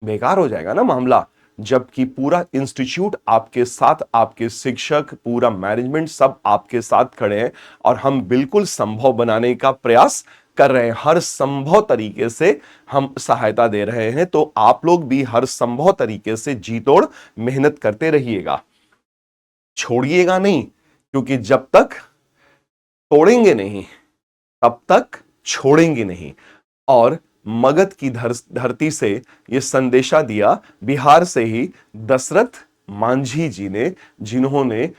बेकार हो जाएगा ना मामला। जबकि पूरा इंस्टीट्यूट आपके साथ, आपके शिक्षक, पूरा मैनेजमेंट सब आपके साथ खड़े हैं, और हम बिल्कुल संभव बनाने का प्रयास कर रहे हैं। हर संभव तरीके से हम सहायता दे रहे हैं। तो आप लोग भी हर संभव तरीके से जी तोड़ मेहनत करते रहिएगा, छोड़िएगा नहीं, क्योंकि जब तक तोड़ेंगे नहीं तब तक छोड़ेंगे नहीं। और मगध की धरती से यह संदेशा दिया, बिहार से ही दशरथ मांझी जी ने, जिन्होंने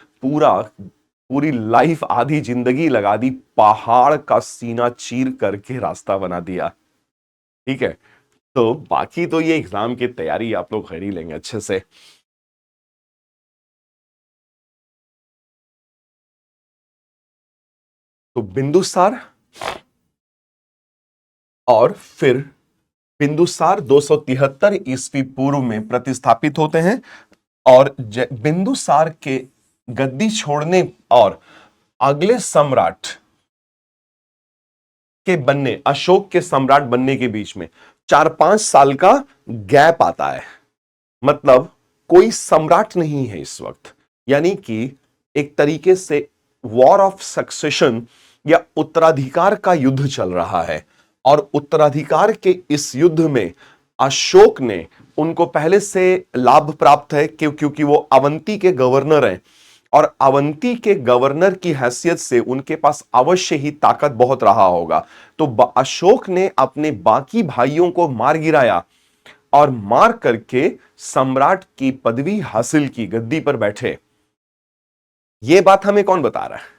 पूरी लाइफ, आधी जिंदगी लगा दी, पहाड़ का सीना चीर करके रास्ता बना दिया। ठीक है, तो बाकी तो ये एग्जाम की तैयारी आप लोग कर ही लेंगे अच्छे से। तो बिंदुसार, और फिर बिंदुसार 273 ईस्वी पूर्व में प्रतिस्थापित होते हैं, और बिंदुसार के गद्दी छोड़ने और अगले सम्राट के बनने, अशोक के सम्राट बनने के बीच में 4-5 साल का गैप आता है। मतलब कोई सम्राट नहीं है इस वक्त, यानी कि एक तरीके से वॉर ऑफ सक्सेशन या उत्तराधिकार का युद्ध चल रहा है। और उत्तराधिकार के इस युद्ध में अशोक ने, उनको पहले से लाभ प्राप्त है क्योंकि वो अवंती के गवर्नर हैं, और अवंती के गवर्नर की हैसियत से उनके पास अवश्य ही ताकत बहुत रहा होगा। तो अशोक ने अपने बाकी भाइयों को मार गिराया और मार करके सम्राट की पदवी हासिल की, गद्दी पर बैठे। यह बात हमें कौन बता रहा है?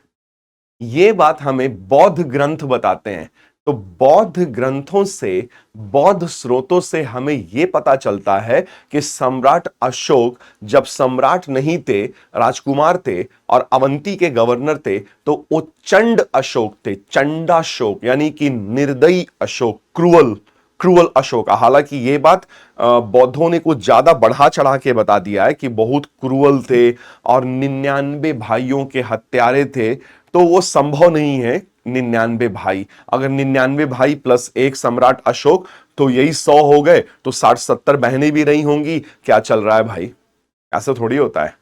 ये बात हमें बौद्ध ग्रंथ बताते हैं। तो बौद्ध ग्रंथों से, बौद्ध स्रोतों से हमें यह पता चलता है कि सम्राट अशोक जब सम्राट नहीं थे, राजकुमार थे और अवंती के गवर्नर थे, तो वो चंड अशोक थे, चंडाशोक, यानी कि निर्दयी अशोक, क्रूअल क्रूअल अशोक। हालांकि ये बात बौद्धों ने कुछ ज्यादा बढ़ा चढ़ा के बता दिया है कि बहुत क्रूअल थे और 99 भाइयों के हत्यारे थे, तो वो संभव नहीं है। 99 भाई, अगर 99 भाई प्लस एक सम्राट अशोक, तो यही 100 हो गए, तो 60-70 बहनें भी रही होंगी। क्या चल रहा है भाई? ऐसा थोड़ी होता है।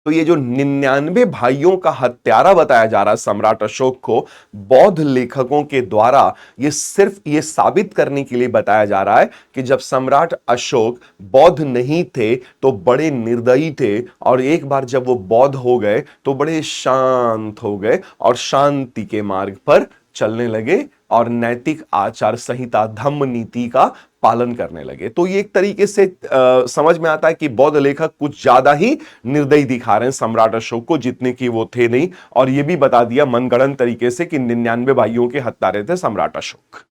तो ये जो 99 भाइयों का हत्यारा बताया जा रहा है सम्राट अशोक को, बौद्ध लेखकों के द्वारा ये सिर्फ ये साबित करने के लिए बताया जा रहा है कि जब सम्राट अशोक बौद्ध नहीं थे तो बड़े निर्दयी थे, और एक बार जब वो बौद्ध हो गए तो बड़े शांत हो गए और शांति के मार्ग पर चलने लगे और नैतिक आचार संहिता, धम्म नीति का पालन करने लगे। तो ये एक तरीके से समझ में आता है कि बौद्ध लेखक कुछ ज्यादा ही निर्दयी दिखा रहे हैं सम्राट अशोक को, जितने की वो थे नहीं। और ये भी बता दिया मनगढ़ंत तरीके से कि 99 भाइयों के हत्यारे थे सम्राट अशोक।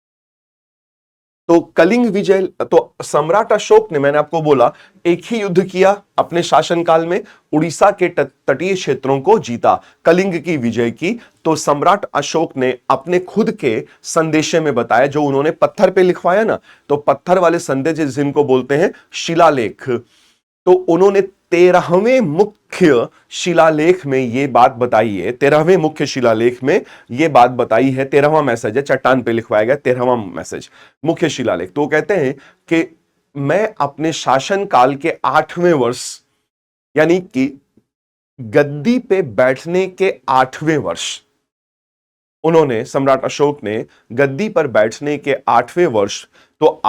तो कलिंग विजय, तो सम्राट अशोक ने, मैंने आपको बोला, एक ही युद्ध किया अपने शासनकाल में, उड़ीसा के तटीय क्षेत्रों को जीता, कलिंग की विजय की। तो सम्राट अशोक ने अपने खुद के संदेशे में बताया, जो उन्होंने पत्थर पे लिखवाया ना, तो पत्थर वाले संदेश जिनको बोलते हैं शिलालेख, तो उन्होंने 13वें मुख्य शिलालेख में यह बात बताई है, 13वें मुख्य शिलालेख में यह बात बताई है। 13वां मैसेज है, चट्टान पे लिखवाया गया 13वां मैसेज, मुख्य शिलालेख। तो वो कहते हैं कि मैं अपने शासन काल के 8वें वर्ष, यानी कि गद्दी पे बैठने के 8वें वर्ष, उन्होंने, सम्राट अशोक ने गद्दी पर बैठने के 8वें वर्ष, तो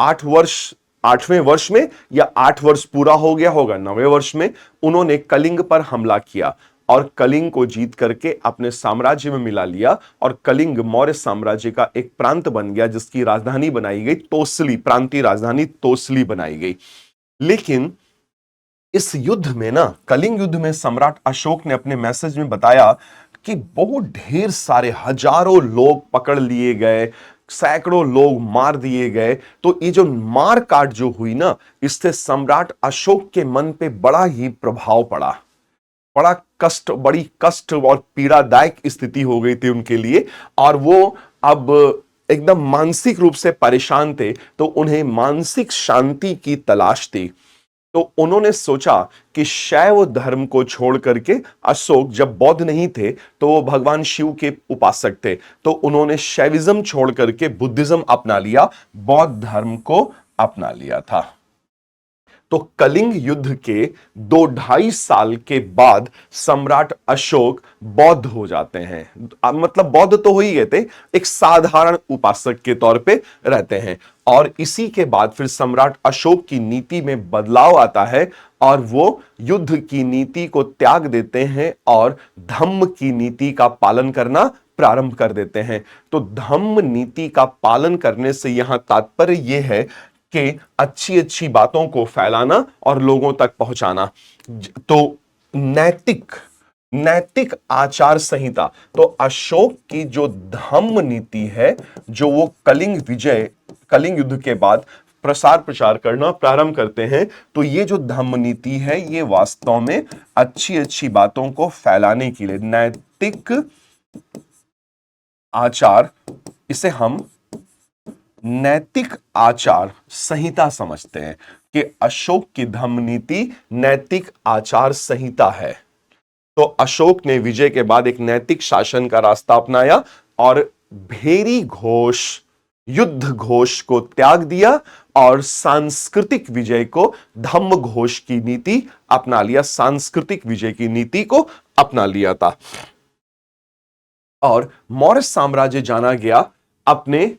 8वें वर्ष में, या 8 वर्ष पूरा हो गया होगा 9वें वर्ष में, उन्होंने कलिंग पर हमला किया और कलिंग को जीत करके अपने साम्राज्य में मिला लिया। और कलिंग मौर्य साम्राज्य का एक प्रांत बन गया, जिसकी राजधानी बनाई गई तोसली, प्रांतीय राजधानी तोसली बनाई गई। लेकिन इस युद्ध में ना, कलिंग युद्ध में, सम्राट अशोक ने अपने मैसेज में बताया कि बहुत ढेर सारे, हजारों लोग पकड़ लिए गए, सैकड़ों लोग मार दिए गए। तो ये जो मार काट जो हुई ना, इससे सम्राट अशोक के मन पे बड़ा ही प्रभाव पड़ा, बड़ा कष्ट, बड़ी कष्ट और पीड़ादायक स्थिति हो गई थी उनके लिए। और वो अब एकदम मानसिक रूप से परेशान थे, तो उन्हें मानसिक शांति की तलाश थी। तो उन्होंने सोचा कि शैव धर्म को छोड़ करके, अशोक जब बौद्ध नहीं थे तो वो भगवान शिव के उपासक थे, तो उन्होंने शैविज्म छोड़ करके बुद्धिज्म अपना लिया, बौद्ध धर्म को अपना लिया था। तो कलिंग युद्ध के 2-2.5 साल के बाद सम्राट अशोक बौद्ध हो जाते हैं। मतलब बौद्ध तो हो ही गए थे, एक साधारण उपासक के तौर पे रहते हैं। और इसी के बाद फिर सम्राट अशोक की नीति में बदलाव आता है और वो युद्ध की नीति को त्याग देते हैं और धम्म की नीति का पालन करना प्रारंभ कर देते हैं। तो धम्म नीति का पालन करने से यहां तात्पर्य यह है कि अच्छी अच्छी बातों को फैलाना और लोगों तक पहुंचाना। तो नैतिक आचार संहिता, तो अशोक की जो धम्म नीति है, जो वो कलिंग युद्ध के बाद प्रचार करना प्रारंभ करते हैं, तो ये जो धम्म नीति है, ये वास्तव में अच्छी अच्छी बातों को फैलाने के लिए, नैतिक आचार, इसे हम नैतिक आचार संहिता समझते हैं कि अशोक की धम्म नीति नैतिक आचार संहिता है। तो अशोक ने विजय के बाद एक नैतिक शासन का रास्ता अपनाया और भेरी घोष, युद्ध घोष को त्याग दिया और सांस्कृतिक विजय को, धम्म घोष की नीति अपना लिया, सांस्कृतिक विजय की नीति को अपना लिया था। और मौर्य साम्राज्य जाना गया अपने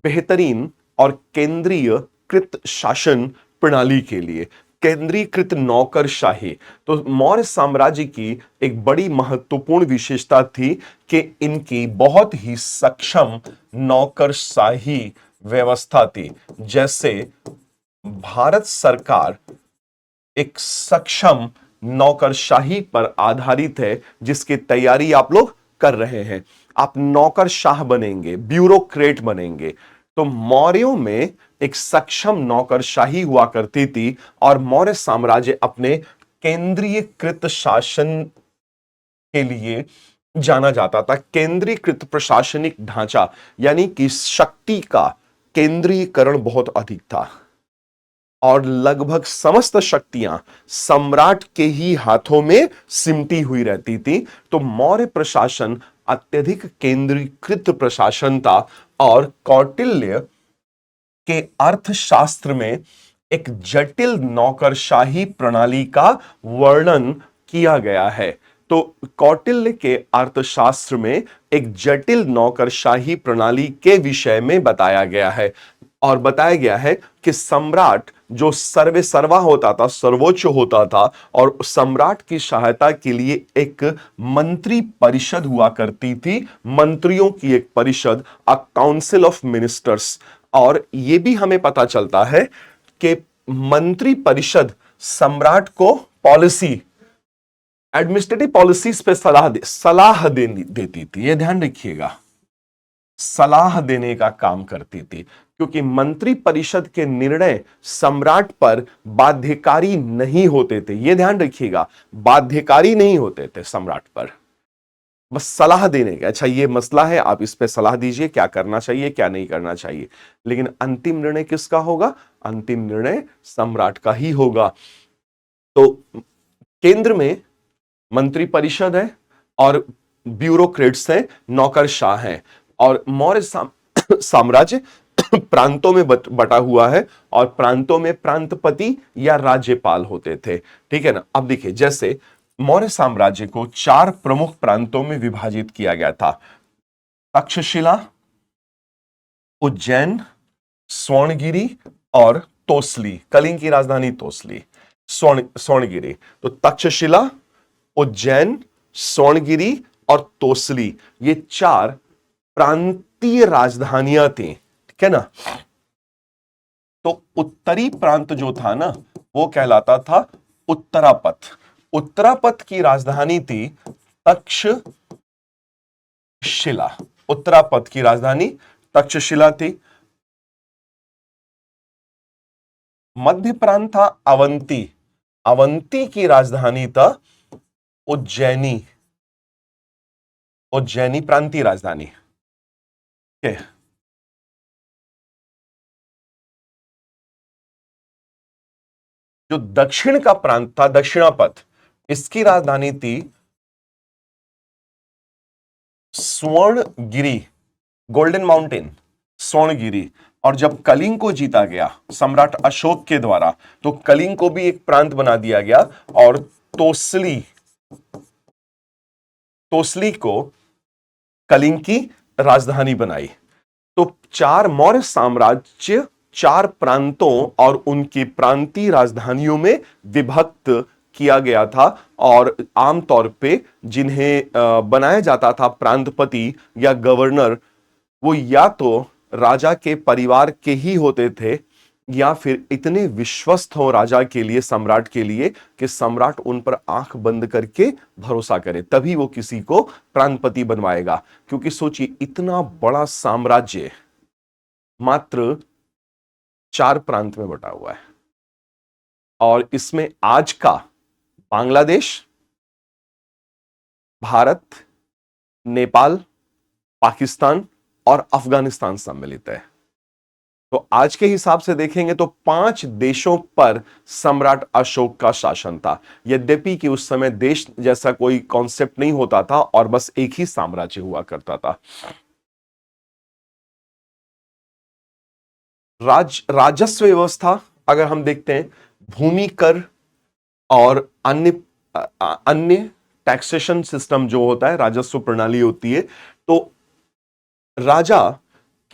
बेहतरीन और केंद्रीयकृत शासन प्रणाली के लिए, केंद्रीकृत नौकरशाही। तो मौर्य साम्राज्य की एक बड़ी महत्वपूर्ण विशेषता थी कि इनकी बहुत ही सक्षम नौकरशाही व्यवस्था थी। जैसे भारत सरकार एक सक्षम नौकरशाही पर आधारित है जिसकी तैयारी आप लोग कर रहे हैं। आप नौकरशाह बनेंगे, ब्यूरोक्रेट बनेंगे। तो मौर्यों में एक सक्षम नौकरशाही हुआ करती थी और मौर्य साम्राज्य अपने केंद्रीयकृत शासन के लिए जाना जाता था। केंद्रीकृत प्रशासनिक ढांचा यानी कि शक्ति का केंद्रीकरण बहुत अधिक था और लगभग समस्त शक्तियां सम्राट के ही हाथों में सिमटी हुई रहती थी। तो मौर्य प्रशासन अत्यधिक केंद्रीकृत प्रशासन था और कौटिल्य के अर्थशास्त्र में एक जटिल नौकरशाही प्रणाली का वर्णन किया गया है। तो कौटिल्य के अर्थशास्त्र में एक जटिल नौकरशाही प्रणाली के विषय में बताया गया है और बताया गया है कि सम्राट जो सर्वे सर्वा होता था, सर्वोच्च होता था और सम्राट की सहायता के लिए एक मंत्री परिषद हुआ करती थी, मंत्रियों की एक परिषद, अ काउंसिल ऑफ मिनिस्टर्स। और यह भी हमें पता चलता है कि मंत्री परिषद सम्राट को पॉलिसी, एडमिनिस्ट्रेटिव पॉलिसीज पे सलाह देती थी। यह ध्यान रखिएगा, सलाह देने का काम करती थी, क्योंकि मंत्री परिषद के निर्णय सम्राट पर बाध्यकारी नहीं होते थे। यह ध्यान रखिएगा, बाध्यकारी नहीं होते थे सम्राट पर, बस सलाह देने का, अच्छा ये मसला है, आप इस पे सलाह दीजिए, क्या करना चाहिए क्या नहीं करना चाहिए। लेकिन अंतिम निर्णय किसका होगा? अंतिम निर्णय सम्राट का ही होगा। तो केंद्र में मंत्री परिषद है और ब्यूरोक्रेट्स हैं, नौकरशाह हैं। और मौर्य साम्राज्य प्रांतों में बटा हुआ है और प्रांतों में प्रांतपति या राज्यपाल होते थे। ठीक है ना। अब देखिए, जैसे मौर्य साम्राज्य को 4 प्रमुख प्रांतों में विभाजित किया गया था: तक्षशिला, उज्जैन, स्वर्णगिरी और तोसली। कलिंग की राजधानी तोसली, स्वर्णगिरी। तो तक्षशिला, उज्जैन, स्वर्णगिरी और तोसली, ये 4 प्रांतीय राजधानियां थी। ठीक है ना। तो उत्तरी प्रांत जो था ना, वो कहलाता था उत्तरापथ। उत्तरापथ की राजधानी थी तक्षशिला। उत्तरापथ की राजधानी तक्षशिला थी। मध्य प्रांत था अवंती। अवंती की राजधानी था उज्जैनी। उज्जैनी प्रांतीय राजधानी। जो दक्षिण का प्रांत था, दक्षिणापथ, इसकी राजधानी थी स्वर्णगिरी, गोल्डन माउंटेन, स्वर्णगिरी। और जब कलिंग को जीता गया सम्राट अशोक के द्वारा, तो कलिंग को भी एक प्रांत बना दिया गया और तोसली को कलिंग की राजधानी बनाई। तो 4 मौर्य साम्राज्य 4 प्रांतों और उनकी प्रांतीय राजधानियों में विभक्त किया गया था। और आमतौर पे जिन्हें बनाया जाता था प्रांतपति या गवर्नर, वो या तो राजा के परिवार के ही होते थे या फिर इतने विश्वस्त हो राजा के लिए, सम्राट के लिए, कि सम्राट उन पर आंख बंद करके भरोसा करे, तभी वो किसी को प्रांतपति बनवाएगा। क्योंकि सोचिए, इतना बड़ा साम्राज्य मात्र 4 प्रांत में बटा हुआ है और इसमें आज का बांग्लादेश, भारत, नेपाल, पाकिस्तान और अफगानिस्तान सम्मिलित है। तो आज के हिसाब से देखेंगे तो 5 देशों पर सम्राट अशोक का शासन था। यद्यपि कि उस समय देश जैसा कोई कॉन्सेप्ट नहीं होता था और बस एक ही साम्राज्य हुआ करता था। राजस्व व्यवस्था अगर हम देखते हैं, भूमि कर और अन्य टैक्सेशन सिस्टम जो होता है, राजस्व प्रणाली होती है। तो राजा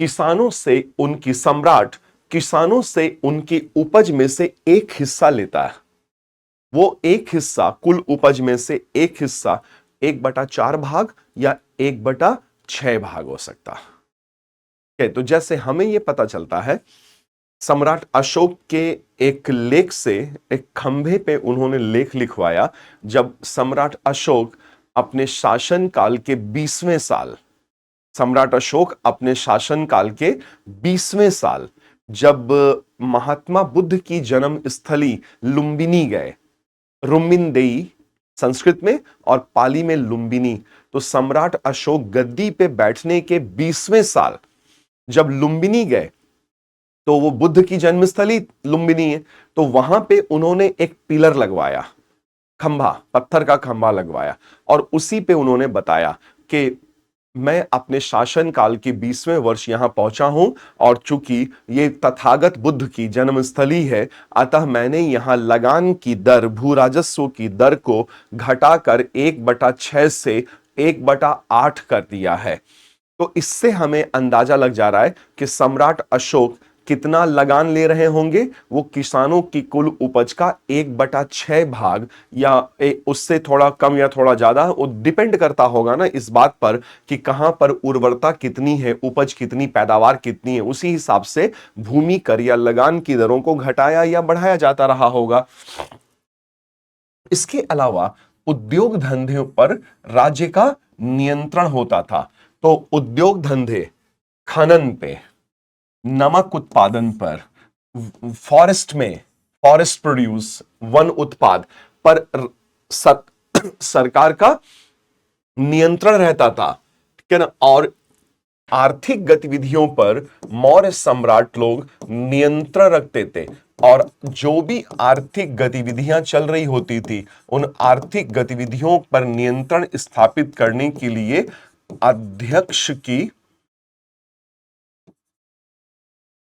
किसानों से, उनकी सम्राट किसानों से उनकी उपज में से एक हिस्सा लेता है। वो एक हिस्सा, कुल उपज में से एक हिस्सा 1/4 भाग या 1/6 भाग हो सकता है। तो जैसे हमें यह पता चलता है सम्राट अशोक के एक लेख से, एक खंभे पे उन्होंने लेख लिखवाया। जब सम्राट अशोक अपने शासनकाल के 20वें साल, सम्राट अशोक अपने शासनकाल के 20वें साल जब महात्मा बुद्ध की जन्म स्थली लुम्बिनी गए, रुम्बिनदेई संस्कृत में और पाली में लुम्बिनी, तो सम्राट अशोक गद्दी पे बैठने के 20वें साल जब लुम्बिनी गए, तो वो बुद्ध की जन्मस्थली लुम्बिनी है, तो वहां पे उन्होंने एक पिलर लगवाया, खंभा, पत्थर का खंभा लगवाया, और उसी पे उन्होंने बताया कि मैं अपने शासनकाल के 20वें वर्ष यहां पहुंचा हूं, और चूंकि ये तथागत बुद्ध की जन्मस्थली है, अतः मैंने यहां लगान की दर, भू राजस्व की दर को घटाकर 1/6 से 1/8 कर दिया है। तो इससे हमें अंदाजा लग जा रहा है कि सम्राट अशोक कितना लगान ले रहे होंगे। वो किसानों की कुल उपज का 1/6 भाग, या उससे थोड़ा कम या थोड़ा ज्यादा, वो डिपेंड करता होगा ना इस बात पर कि कहां पर उर्वरता कितनी है, उपज कितनी, पैदावार कितनी है, उसी हिसाब से भूमि कर या लगान की दरों को घटाया या बढ़ाया जाता रहा होगा। इसके अलावा उद्योग धंधों पर राज्य का नियंत्रण होता था। तो उद्योग धंधे खनन पे, नमक उत्पादन पर, फॉरेस्ट में, फॉरेस्ट प्रोड्यूस, वन उत्पाद पर सरकार का नियंत्रण रहता था, ठीक है ना। और आर्थिक गतिविधियों पर मौर्य सम्राट लोग नियंत्रण रखते थे, और जो भी आर्थिक गतिविधियां चल रही होती थी, उन आर्थिक गतिविधियों पर नियंत्रण स्थापित करने के लिए अध्यक्ष की,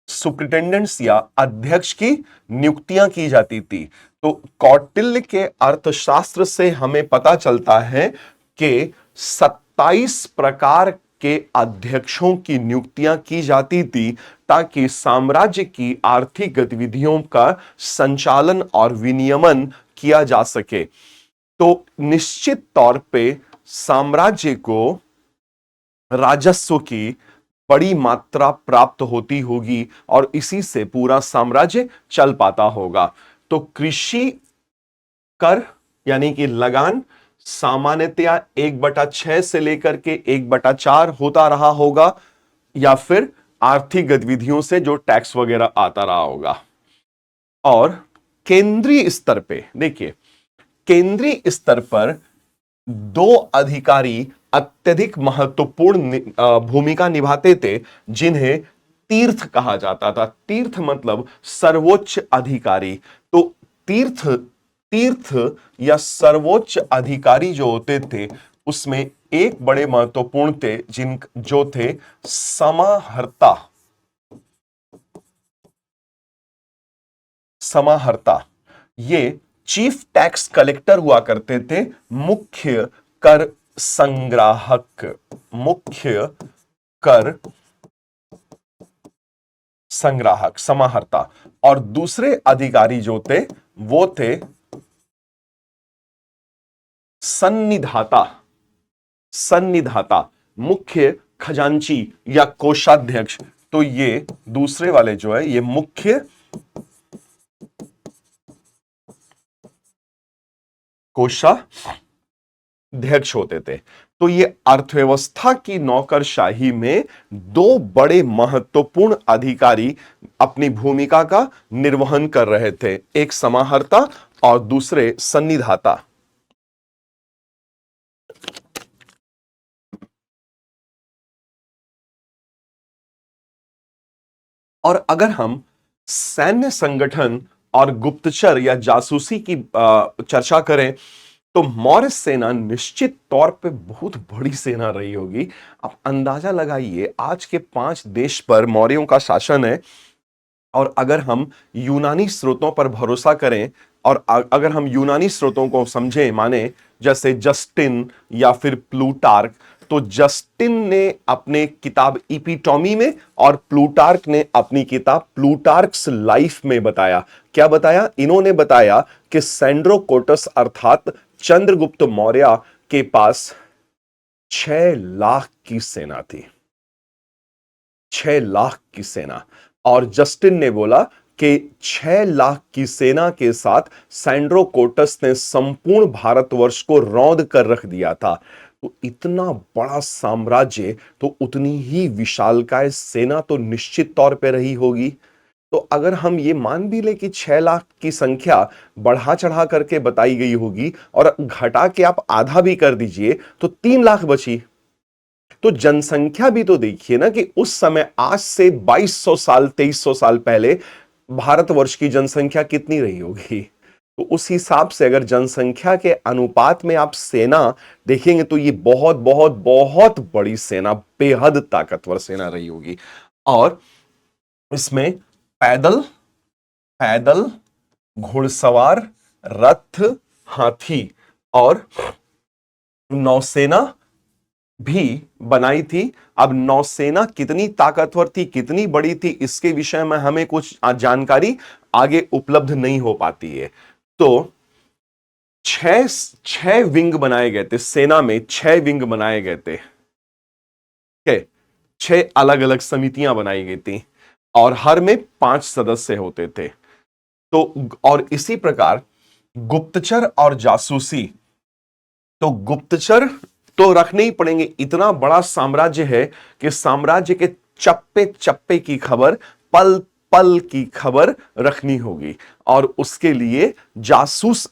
सुप्रिटेंडेंट्स या अध्यक्ष की नियुक्तियां की जाती थी। तो कौटिल्य के अर्थशास्त्र से हमें पता चलता है कि 27 प्रकार के अध्यक्षों की नियुक्तियां की जाती थी, ताकि साम्राज्य की आर्थिक गतिविधियों का संचालन और विनियमन किया जा सके। तो निश्चित तौर पे साम्राज्य को राजस्व की बड़ी मात्रा प्राप्त होती होगी, और इसी से पूरा साम्राज्य चल पाता होगा। तो कृषि कर यानी कि लगान सामान्यतया 1/6 से लेकर के 1/4 होता रहा होगा, या फिर आर्थिक गतिविधियों से जो टैक्स वगैरह आता रहा होगा। और केंद्रीय स्तर पे देखिए, केंद्रीय स्तर पर दो अधिकारी अत्यधिक महत्वपूर्ण भूमिका निभाते थे, जिन्हें तीर्थ कहा जाता था। तीर्थ मतलब सर्वोच्च अधिकारी। तो तीर्थ तीर्थ या सर्वोच्च अधिकारी जो होते थे, उसमें एक बड़े महत्वपूर्ण थे, जो थे समाहर्ता। समाहर्ता ये चीफ टैक्स कलेक्टर हुआ करते थे, मुख्य कर संग्राहक, मुख्य कर संग्राहक, समाहर्ता। और दूसरे अधिकारी जो थे वो थे सन्निधाता, सन्निधाता, मुख्य खजांची या कोषाध्यक्ष। तो ये दूसरे वाले जो है, ये मुख्य कोषाध्यक्ष होते थे। तो ये अर्थव्यवस्था की नौकरशाही में दो बड़े महत्वपूर्ण अधिकारी अपनी भूमिका का निर्वहन कर रहे थे, एक समाहर्ता और दूसरे सन्निधाता। और अगर हम सैन्य संगठन और गुप्तचर या जासूसी की चर्चा करें, तो मौर्य सेना निश्चित तौर पे बहुत बड़ी सेना रही होगी। आप अंदाजा लगाइए, आज के 5 देश पर मौर्यों का शासन है, और अगर हम यूनानी स्रोतों पर भरोसा करें, और अगर हम यूनानी स्रोतों को समझें, माने जैसे जस्टिन या फिर प्लूटार्क, तो जस्टिन ने अपने किताब इपिटॉमी में और प्लूटार्क ने अपनी किताब प्लूटार्क्स लाइफ में बताया। क्या बताया? इन्होंने बताया कि सेंड्रोकोटस अर्थात चंद्रगुप्त मौर्य के पास 6 लाख की सेना थी। 6 लाख की सेना। और जस्टिन ने बोला कि 6 लाख की सेना के साथ सैंड्रोकोटस ने संपूर्ण भारतवर्ष को रौंद कर रख दिया था। तो इतना बड़ा साम्राज्य, तो उतनी ही विशालकाय सेना तो निश्चित तौर पे रही होगी। तो अगर हम ये मान भी ले कि 6 लाख की संख्या बढ़ा चढ़ा करके बताई गई होगी और घटा के आप आधा भी कर दीजिए तो 3 लाख बची। तो जनसंख्या भी तो देखिए ना कि उस समय आज से 2200 साल 2300 साल पहले भारतवर्ष की जनसंख्या कितनी रही होगी। तो उस हिसाब से अगर जनसंख्या के अनुपात में आप सेना देखेंगे तो ये बहुत बहुत बहुत बड़ी सेना, बेहद ताकतवर सेना रही होगी। और इसमें पैदल पैदल घुड़सवार, रथ, हाथी और नौसेना भी बनाई थी। अब नौसेना कितनी ताकतवर थी, कितनी बड़ी थी, इसके विषय में हमें कुछ जानकारी आगे उपलब्ध नहीं हो पाती है। तो छह विंग बनाए गए थे सेना में, 6 विंग बनाए गए थे। 6 अलग अलग समितियां बनाई गई थी और हर में 5 सदस्य होते थे। तो और इसी प्रकार गुप्तचर और जासूसी, तो गुप्तचर तो रखने ही पड़ेंगे। इतना बड़ा साम्राज्य है कि साम्राज्य के चप्पे चप्पे की खबर, पल पल की खबर रखनी होगी और उसके लिए जासूस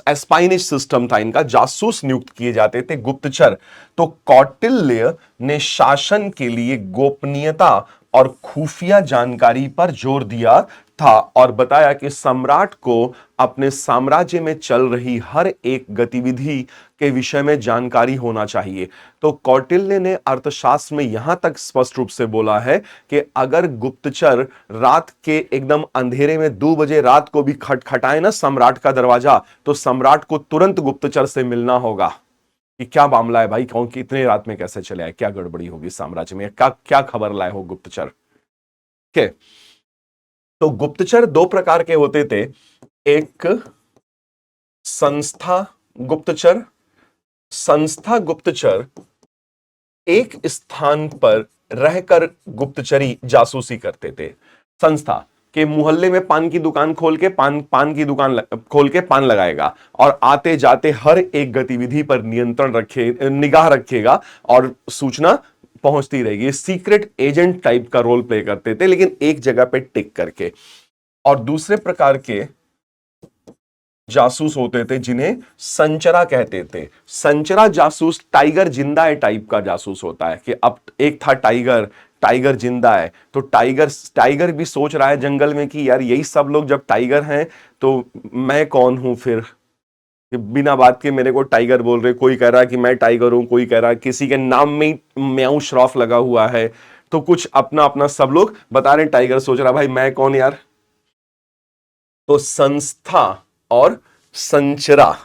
एस्पाइनिश सिस्टम था इनका, जासूस नियुक्त किए जाते थे, गुप्तचर। तो कौटिल्य ने शासन के लिए गोपनीयता और खुफिया जानकारी पर जोर दिया था और बताया कि सम्राट को अपने साम्राज्य में चल रही हर एक गतिविधि के विषय में जानकारी होना चाहिए। तो कौटिल्य ने अर्थशास्त्र में यहां तक स्पष्ट रूप से बोला है कि अगर गुप्तचर रात के एकदम अंधेरे में 2 बजे रात को भी खटखटाए ना सम्राट का दरवाजा, तो सम्राट को तुरंत गुप्तचर से मिलना होगा कि क्या मामला है भाई, कौन कितने रात में कैसे चले आए, क्या गड़बड़ी होगी साम्राज्य में, क्या क्या खबर लाए हो गुप्तचर के। तो गुप्तचर 2 प्रकार के होते थे, एक संस्था गुप्तचर। संस्था गुप्तचर एक स्थान पर रहकर गुप्तचरी जासूसी करते थे। संस्था के मोहल्ले में पान की दुकान खोल के पान की दुकान खोल के पान लगाएगा और आते जाते हर एक गतिविधि पर निगाह रखेगा और सूचना पहुंचती रहेगी। सीक्रेट एजेंट टाइप का रोल प्ले करते थे, लेकिन एक जगह पे टिक करके। और दूसरे प्रकार के जासूस होते थे जिन्हें संचरा कहते थे। संचरा जासूस टाइगर जिंदा है टाइप का जासूस होता है कि अब एक था टाइगर जिंदा है, तो टाइगर भी सोच रहा है जंगल में कि यार यही सब लोग जब टाइगर हैं तो मैं कौन हूं फिर, बिना बात के मेरे को टाइगर बोल रहे, कोई कह रहा है कि मैं टाइगर हूं, कोई कह रहा है, किसी के नाम में ही म्याऊ श्रॉफ लगा हुआ है, तो कुछ अपना अपना सब लोग बता रहे हैं। टाइगर सोच रहा भाई मैं कौन यार। तो संस्था और संचरा,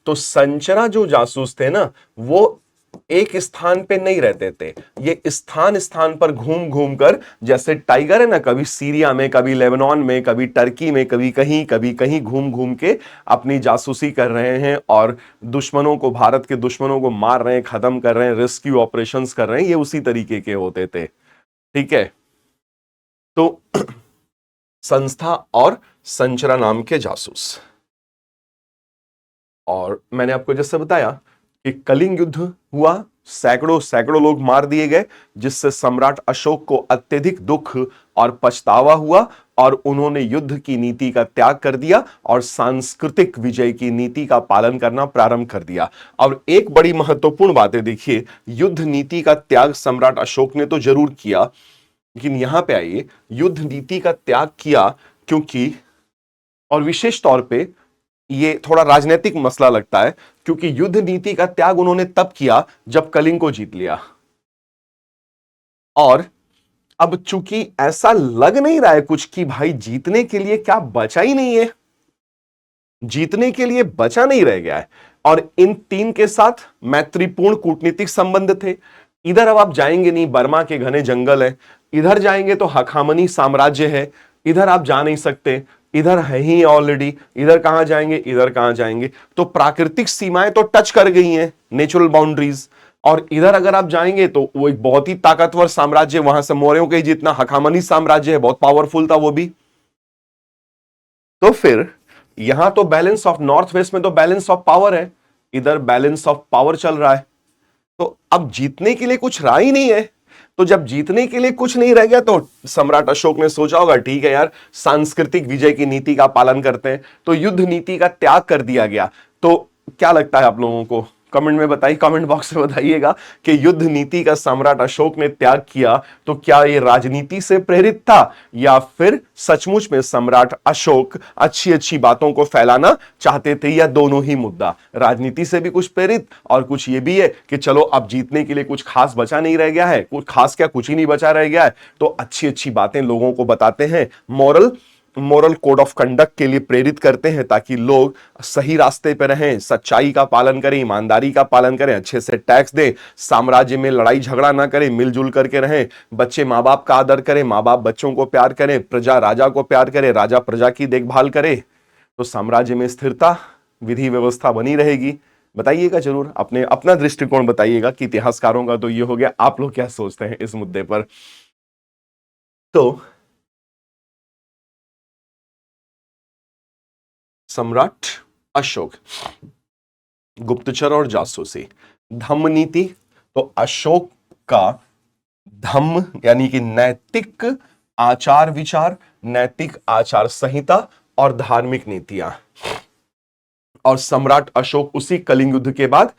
तो संचरा जो जासूस थे ना वो एक स्थान पे नहीं रहते थे, ये स्थान स्थान पर घूम घूम कर, जैसे टाइगर है ना, कभी सीरिया में, कभी लेबनान में, कभी टर्की में, कभी कहीं घूम घूम के अपनी जासूसी कर रहे हैं और दुश्मनों को, भारत के दुश्मनों को मार रहे हैं, खत्म कर रहे हैं, रेस्क्यू ऑपरेशंस कर रहे हैं। ये उसी तरीके के होते थे, ठीक है। तो संस्था और संचरा नाम के जासूस। और मैंने आपको जैसे बताया कि कलिंग युद्ध हुआ, सैकड़ों लोग मार दिए गए, जिससे सम्राट अशोक को अत्यधिक दुख और पछतावा हुआ और उन्होंने युद्ध की नीति का त्याग कर दिया और सांस्कृतिक विजय की नीति का पालन करना प्रारंभ कर दिया। और एक बड़ी महत्वपूर्ण बात है, देखिए, युद्ध नीति का त्याग सम्राट अशोक ने तो जरूर किया, लेकिन यहां पे आइए, युद्ध नीति का त्याग किया क्योंकि, और विशेष तौर पे ये थोड़ा राजनीतिक मसला लगता है, क्योंकि युद्ध नीति का त्याग उन्होंने तब किया जब कलिंग को जीत लिया। और अब चूंकि ऐसा लग नहीं रहा है कुछ कि भाई जीतने के लिए क्या बचा ही नहीं है, जीतने के लिए बचा नहीं रह गया है। और इन 3 के साथ मैत्रीपूर्ण कूटनीतिक संबंध थे। इधर अब आप जाएंगे नहीं, बर्मा के घने जंगल है, इधर जाएंगे तो हखामनी साम्राज्य है, इधर आप जा नहीं सकते, इधर है ही ऑलरेडी, इधर कहां जाएंगे, इधर कहां जाएंगे। तो प्राकृतिक सीमाएं तो टच कर गई हैं, नेचुरल बाउंड्रीज। और इधर अगर आप जाएंगे तो वो एक बहुत ही ताकतवर साम्राज्य, वहां से मौर्यों के जितना हखामनी साम्राज्य है, बहुत पावरफुल था वो भी। तो फिर यहां तो बैलेंस ऑफ नॉर्थ वेस्ट में तो बैलेंस ऑफ पावर है, इधर बैलेंस ऑफ पावर चल रहा है। तो अब जीतने के लिए कुछ रहा ही नहीं है। तो जब जीतने के लिए कुछ नहीं रह गया तो सम्राट अशोक ने सोचा होगा ठीक है यार, सांस्कृतिक विजय की नीति का पालन करते हैं, तो युद्ध नीति का त्याग कर दिया गया। तो क्या लगता है आप लोगों को, कमेंट में बताइए, कमेंट बॉक्स में बताइएगा कि युद्ध नीति का सम्राट अशोक ने त्याग किया तो क्या यह राजनीति से प्रेरित था या फिर सचमुच में सम्राट अशोक अच्छी अच्छी बातों को फैलाना चाहते थे, या दोनों ही मुद्दा, राजनीति से भी कुछ प्रेरित और कुछ ये भी है कि चलो अब जीतने के लिए कुछ खास बचा नहीं रह गया है, कुछ खास क्या कुछ ही नहीं बचा रह गया है, तो अच्छी अच्छी बातें लोगों को बताते हैं, मोरल कोड ऑफ कंडक्ट के लिए प्रेरित करते हैं ताकि लोग सही रास्ते पर रहें, सच्चाई का पालन करें, ईमानदारी का पालन करें, अच्छे से टैक्स दें, साम्राज्य में लड़ाई झगड़ा ना करें, मिलजुल करके रहें, बच्चे माँ बाप का आदर करें, माँ बाप बच्चों को प्यार करें, प्रजा राजा को प्यार करे, राजा प्रजा की देखभाल करे, तो साम्राज्य में स्थिरता, विधि व्यवस्था बनी रहेगी। बताइएगा जरूर, अपने अपना दृष्टिकोण बताइएगा कि इतिहासकारों का तो ये हो गया, आप लोग क्या सोचते हैं इस मुद्दे पर। तो सम्राट अशोक, गुप्तचर और जासूसी, धम्म नीति, तो अशोक का धम्म यानी कि नैतिक आचार विचार, नैतिक आचार संहिता और धार्मिक नीतियां। और सम्राट अशोक उसी कलिंग युद्ध के बाद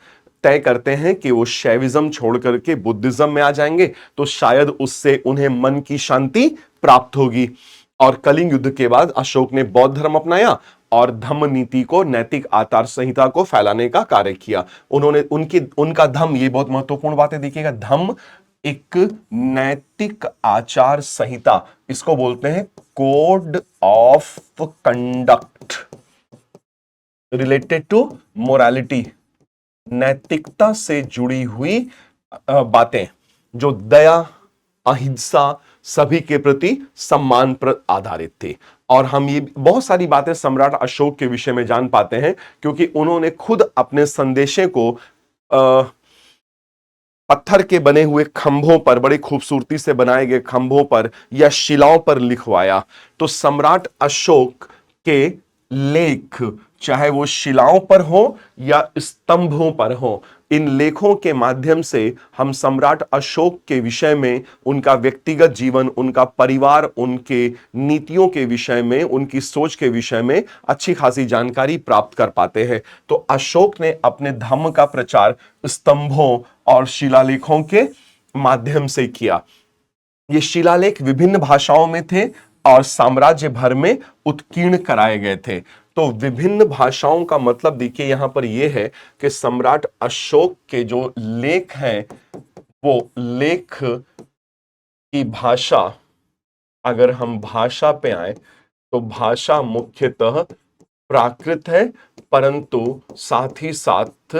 तय करते हैं कि वो शैविज्म छोड़ करके बुद्धिज्म में आ जाएंगे, तो शायद उससे उन्हें मन की शांति प्राप्त होगी। और कलिंग युद्ध के बाद अशोक ने बौद्ध धर्म अपनाया और धम्म नीति को, नैतिक आचार संहिता को फैलाने का कार्य किया। उनका धम्म, ये बहुत महत्वपूर्ण बात है, देखिएगा, धम्म एक नैतिक आचार संहिता, इसको बोलते हैं code of conduct related to morality, नैतिकता से जुड़ी हुई बातें जो दया, अहिंसा, सभी के प्रति सम्मान पर आधारित थी। और हम ये बहुत सारी बातें सम्राट अशोक के विषय में जान पाते हैं क्योंकि उन्होंने खुद अपने संदेशे को पत्थर के बने हुए खंभों पर, बड़ी खूबसूरती से बनाए गए खंभों पर या शिलाओं पर लिखवाया। तो सम्राट अशोक के लेख, चाहे वो शिलाओं पर हो या स्तंभों पर हो, इन लेखों के माध्यम से हम सम्राट अशोक के विषय में, उनका व्यक्तिगत जीवन, उनका परिवार, उनके नीतियों के विषय में, उनकी सोच के विषय में अच्छी खासी जानकारी प्राप्त कर पाते हैं। तो अशोक ने अपने धम्म का प्रचार स्तंभों और शिलालेखों के माध्यम से किया। ये शिलालेख विभिन्न भाषाओं में थे और साम्राज्य भर में उत्कीर्ण कराए गए थे। तो विभिन्न भाषाओं का मतलब देखिए यहां पर यह है कि सम्राट अशोक के जो लेख हैं, वो लेख की भाषा, अगर हम भाषा पे आए तो भाषा मुख्यतः प्राकृत है, परंतु साथ ही साथ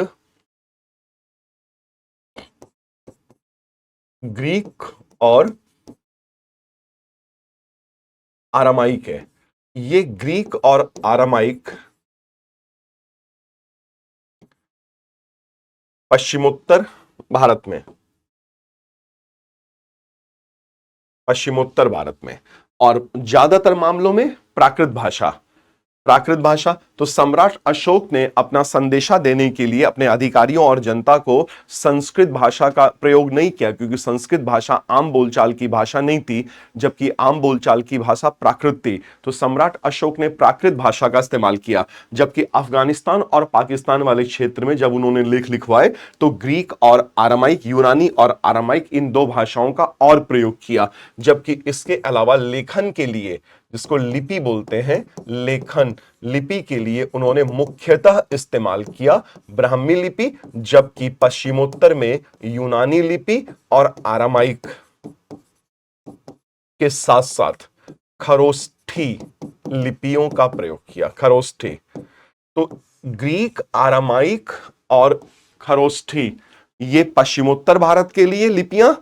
ग्रीक और आरामाइक है। ये ग्रीक और आरामाइक पश्चिमोत्तर भारत में, पश्चिमोत्तर भारत में, और ज्यादातर मामलों में प्राकृत भाषा। तो सम्राट अशोक ने अपना संदेशा देने के लिए अपने अधिकारियों और जनता को संस्कृत भाषा का प्रयोग नहीं किया क्योंकि संस्कृत भाषा आम बोलचाल की भाषा नहीं थी, जबकि आम बोलचाल की भाषा प्राकृत थी। तो सम्राट अशोक ने प्राकृत भाषा का इस्तेमाल किया, जबकि अफगानिस्तान और पाकिस्तान वाले क्षेत्र में जब उन्होंने लेख लिखवाए तो ग्रीक और आरामाइक, यूनानी और आरामाइक, इन दो भाषाओं का और प्रयोग किया। जबकि इसके अलावा लेखन के लिए, जिसको लिपि बोलते हैं, लेखन लिपि के लिए उन्होंने मुख्यतः इस्तेमाल किया ब्राह्मी लिपि, जबकि पश्चिमोत्तर में यूनानी लिपि और आरामाइक के साथ साथ खरोष्ठी लिपियों का प्रयोग किया। खरोष्ठी, तो ग्रीक, आरामाइक और खरोष्ठी ये पश्चिमोत्तर भारत के लिए लिपियां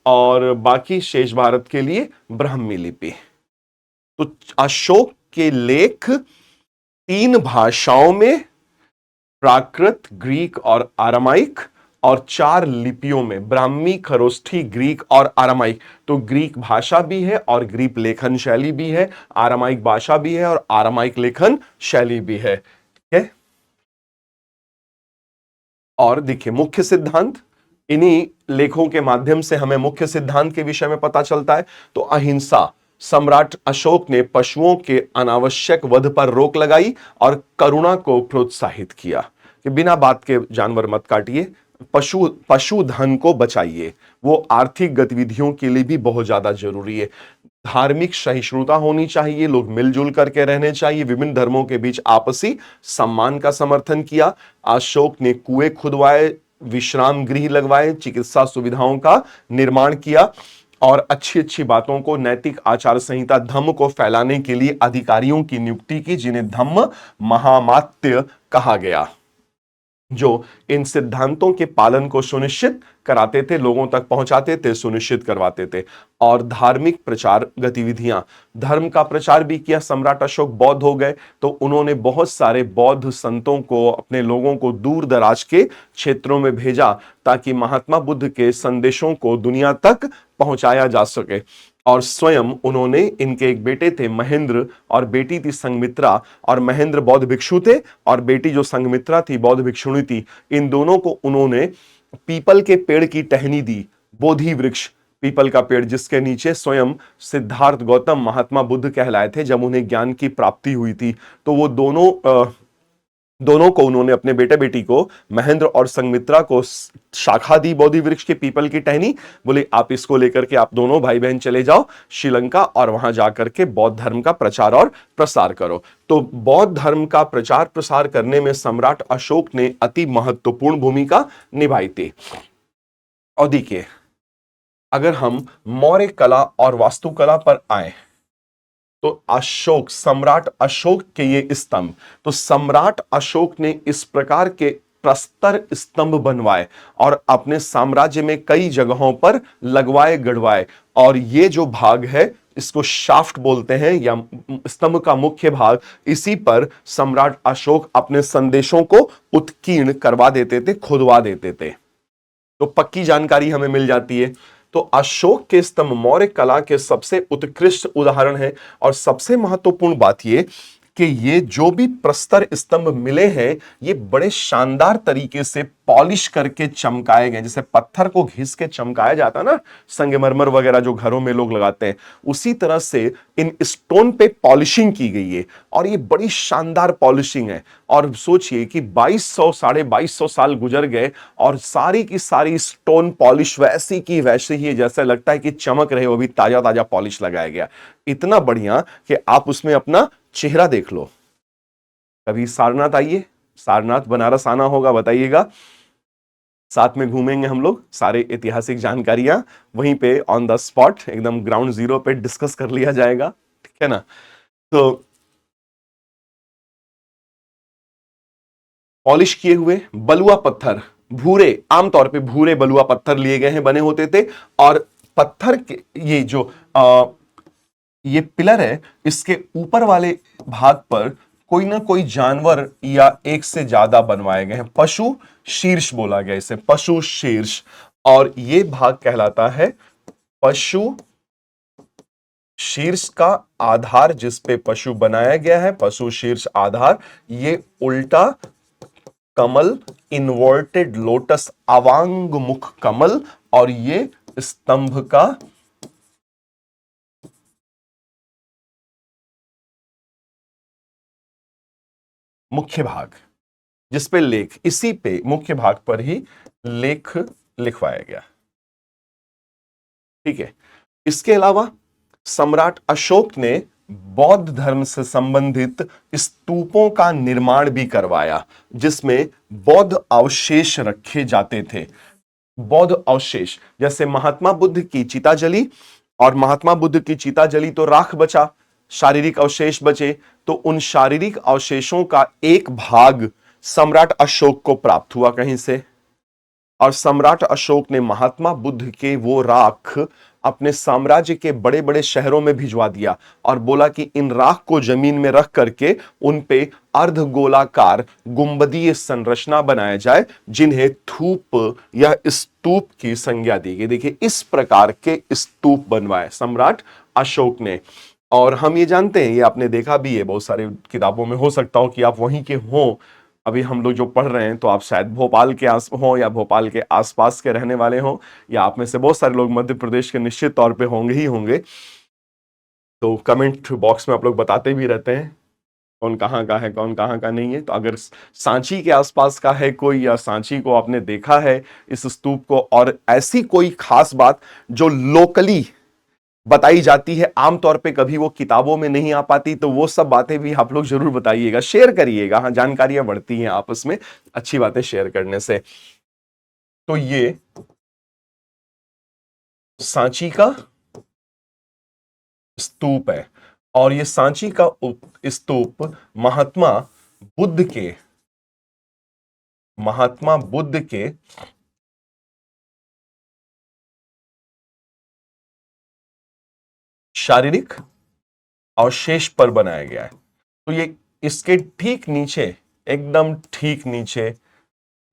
और बाकी शेष भारत के लिए ब्राह्मी लिपि। तो अशोक के लेख 3 भाषाओं में, प्राकृत, ग्रीक और आरामाइक, और 4 लिपियों में, ब्राह्मी, खरोष्ठी, ग्रीक और आरामाइक। तो ग्रीक भाषा भी है और ग्रीक लेखन शैली भी है, आरामाइक भाषा भी है और आरामाइक लेखन शैली भी है। ठीक है। और देखिए मुख्य सिद्धांत, इन्हीं लेखों के माध्यम से हमें मुख्य सिद्धांत के विषय में पता चलता है। तो अहिंसा, सम्राट अशोक ने पशुओं के अनावश्यक वध पर रोक लगाई और करुणा को प्रोत्साहित किया कि बिना बात के जानवर मत काटिए, पशुधन को बचाइए। वो आर्थिक गतिविधियों के लिए भी बहुत ज्यादा जरूरी है। धार्मिक सहिष्णुता होनी चाहिए, लोग मिलजुल करके रहने चाहिए, विभिन्न धर्मों के बीच आपसी सम्मान का समर्थन किया। अशोक ने कुएं खुदवाए, विश्राम गृह लगवाए, चिकित्सा सुविधाओं का निर्माण किया और अच्छी अच्छी बातों को, नैतिक आचार संहिता, धम्म को फैलाने के लिए अधिकारियों की नियुक्ति की, जिन्हें धम्म महामात्य कहा गया, जो इन सिद्धांतों के पालन को सुनिश्चित कराते थे, लोगों तक पहुंचाते थे, सुनिश्चित करवाते थे। और धार्मिक प्रचार गतिविधियां, धर्म का प्रचार भी किया। सम्राट अशोक बौद्ध हो गए तो उन्होंने बहुत सारे बौद्ध संतों को, अपने लोगों को दूर दराज के क्षेत्रों में भेजा ताकि महात्मा बुद्ध के संदेशों को दुनिया तक पहुंचाया जा सके। और स्वयं उन्होंने, इनके एक बेटे थे महेंद्र और बेटी थी संघमित्रा, और महेंद्र बौद्ध भिक्षु थे और बेटी जो संघमित्रा थी बौद्ध भिक्षुणी थी। इन दोनों को उन्होंने पीपल के पेड़ की टहनी दी, बोधि वृक्ष, पीपल का पेड़, जिसके नीचे स्वयं सिद्धार्थ गौतम महात्मा बुद्ध कहलाए थे जब उन्हें ज्ञान की प्राप्ति हुई थी। तो वो दोनों को उन्होंने, अपने बेटे बेटी को, महेंद्र और संघमित्रा को शाखा दी बोधि वृक्ष के, पीपल की टहनी। बोले आप इसको लेकर के आप दोनों भाई बहन चले जाओ श्रीलंका और वहां जाकर के बौद्ध धर्म का प्रचार और प्रसार करो। तो बौद्ध धर्म का प्रचार प्रसार करने में सम्राट अशोक ने अति महत्वपूर्ण भूमिका निभाई थी। और देखिए, अगर हम मौर्य कला और वास्तुकला पर आए तो अशोक, सम्राट अशोक के ये स्तंभ, तो सम्राट अशोक ने इस प्रकार के प्रस्तर स्तंभ बनवाए और अपने साम्राज्य में कई जगहों पर लगवाए गढ़वाए। और ये जो भाग है इसको शाफ्ट बोलते हैं, या स्तंभ का मुख्य भाग, इसी पर सम्राट अशोक अपने संदेशों को उत्कीर्ण करवा देते थे, खुदवा देते थे। तो पक्की जानकारी हमें मिल जाती है। तो अशोक के स्तंभ मौर्य कला के सबसे उत्कृष्ट उदाहरण है। और सबसे महत्वपूर्ण बात यह कि ये जो भी प्रस्तर स्तंभ मिले हैं, ये बड़े शानदार तरीके से पॉलिश करके चमकाए गए। जैसे पत्थर को घिस के चमकाया जाता है ना, संगमरमर वगैरह जो घरों में लोग लगाते हैं, उसी तरह से इन स्टोन पे पॉलिशिंग की गई है और ये बड़ी शानदार पॉलिशिंग है। और सोचिए कि 2200 2250 साल गुजर गए और सारी की सारी स्टोन पॉलिश वैसी की वैसी ही, जैसा लगता है कि चमक रहे हो, अभी ताजा ताजा पॉलिश लगाया गया। इतना बढ़िया कि आप उसमें अपना चेहरा देख लो। कभी सारनाथ आइए, सारनाथ बनारस आना होगा, बताइएगा, साथ में घूमेंगे हम लोग, सारे ऐतिहासिक जानकारियां वहीं पे ऑन द स्पॉट, एकदम ग्राउंड जीरो पे डिस्कस कर लिया जाएगा। ठीक है ना। तो पॉलिश किए हुए बलुआ पत्थर, भूरे, आमतौर पे भूरे बलुआ पत्थर लिए गए हैं, बने होते थे। और पत्थर के ये जो ये पिलर है, इसके ऊपर वाले भाग पर कोई ना कोई जानवर या एक से ज्यादा बनवाए गए हैं। पशु शीर्ष बोला गया इसे, पशु शीर्ष। और ये भाग कहलाता है पशु शीर्ष का आधार, जिस पे पशु बनाया गया है, पशु शीर्ष आधार। ये उल्टा कमल, इन्वर्टेड लोटस, अवांग मुख कमल। और ये स्तंभ का मुख्य भाग, जिस पे लेख, इसी पे मुख्य भाग पर ही लेख लिखवाया गया। ठीक है। इसके अलावा सम्राट अशोक ने बौद्ध धर्म से संबंधित स्तूपों का निर्माण भी करवाया, जिसमें बौद्ध अवशेष रखे जाते थे। बौद्ध अवशेष, जैसे महात्मा बुद्ध की चिता जली, और महात्मा बुद्ध की चिता जली तो राख बचा, शारीरिक अवशेष बचे। तो उन शारीरिक अवशेषों का एक भाग सम्राट अशोक को प्राप्त हुआ कहीं से, और सम्राट अशोक ने महात्मा बुद्ध के वो राख अपने साम्राज्य के बड़े बड़े शहरों में भिजवा दिया और बोला कि इन राख को जमीन में रख करके उन पे अर्धगोलाकार गुंबदीय संरचना बनाया जाए, जिन्हें थूप या स्तूप की संज्ञा दी गई। देखिए, इस प्रकार के स्तूप बनवाए सम्राट अशोक ने। और हम ये जानते हैं, ये आपने देखा भी है बहुत सारे किताबों में, हो सकता हो कि आप वहीं के हों, अभी हम लोग जो पढ़ रहे हैं तो आप शायद भोपाल के आस हो या भोपाल के आसपास के रहने वाले हों, या आप में से बहुत सारे लोग मध्य प्रदेश के निश्चित तौर पे होंगे ही होंगे। तो कमेंट बॉक्स में आप लोग बताते भी रहते हैं कौन कहाँ का है, कौन कहाँ का नहीं है। तो अगर सांची के आसपास का है कोई, या सांची को आपने देखा है इस स्तूप को, और ऐसी कोई खास बात जो लोकली बताई जाती है, आमतौर पे कभी वो किताबों में नहीं आ पाती, तो वो सब बातें भी आप लोग जरूर बताइएगा, शेयर करिएगा। हाँ, जानकारियां बढ़ती हैं आपस में अच्छी बातें शेयर करने से। तो ये सांची का स्तूप है, और ये सांची का स्तूप महात्मा बुद्ध के शारीरिक अवशेष पर बनाया गया है। तो ये इसके ठीक नीचे, एकदम ठीक नीचे,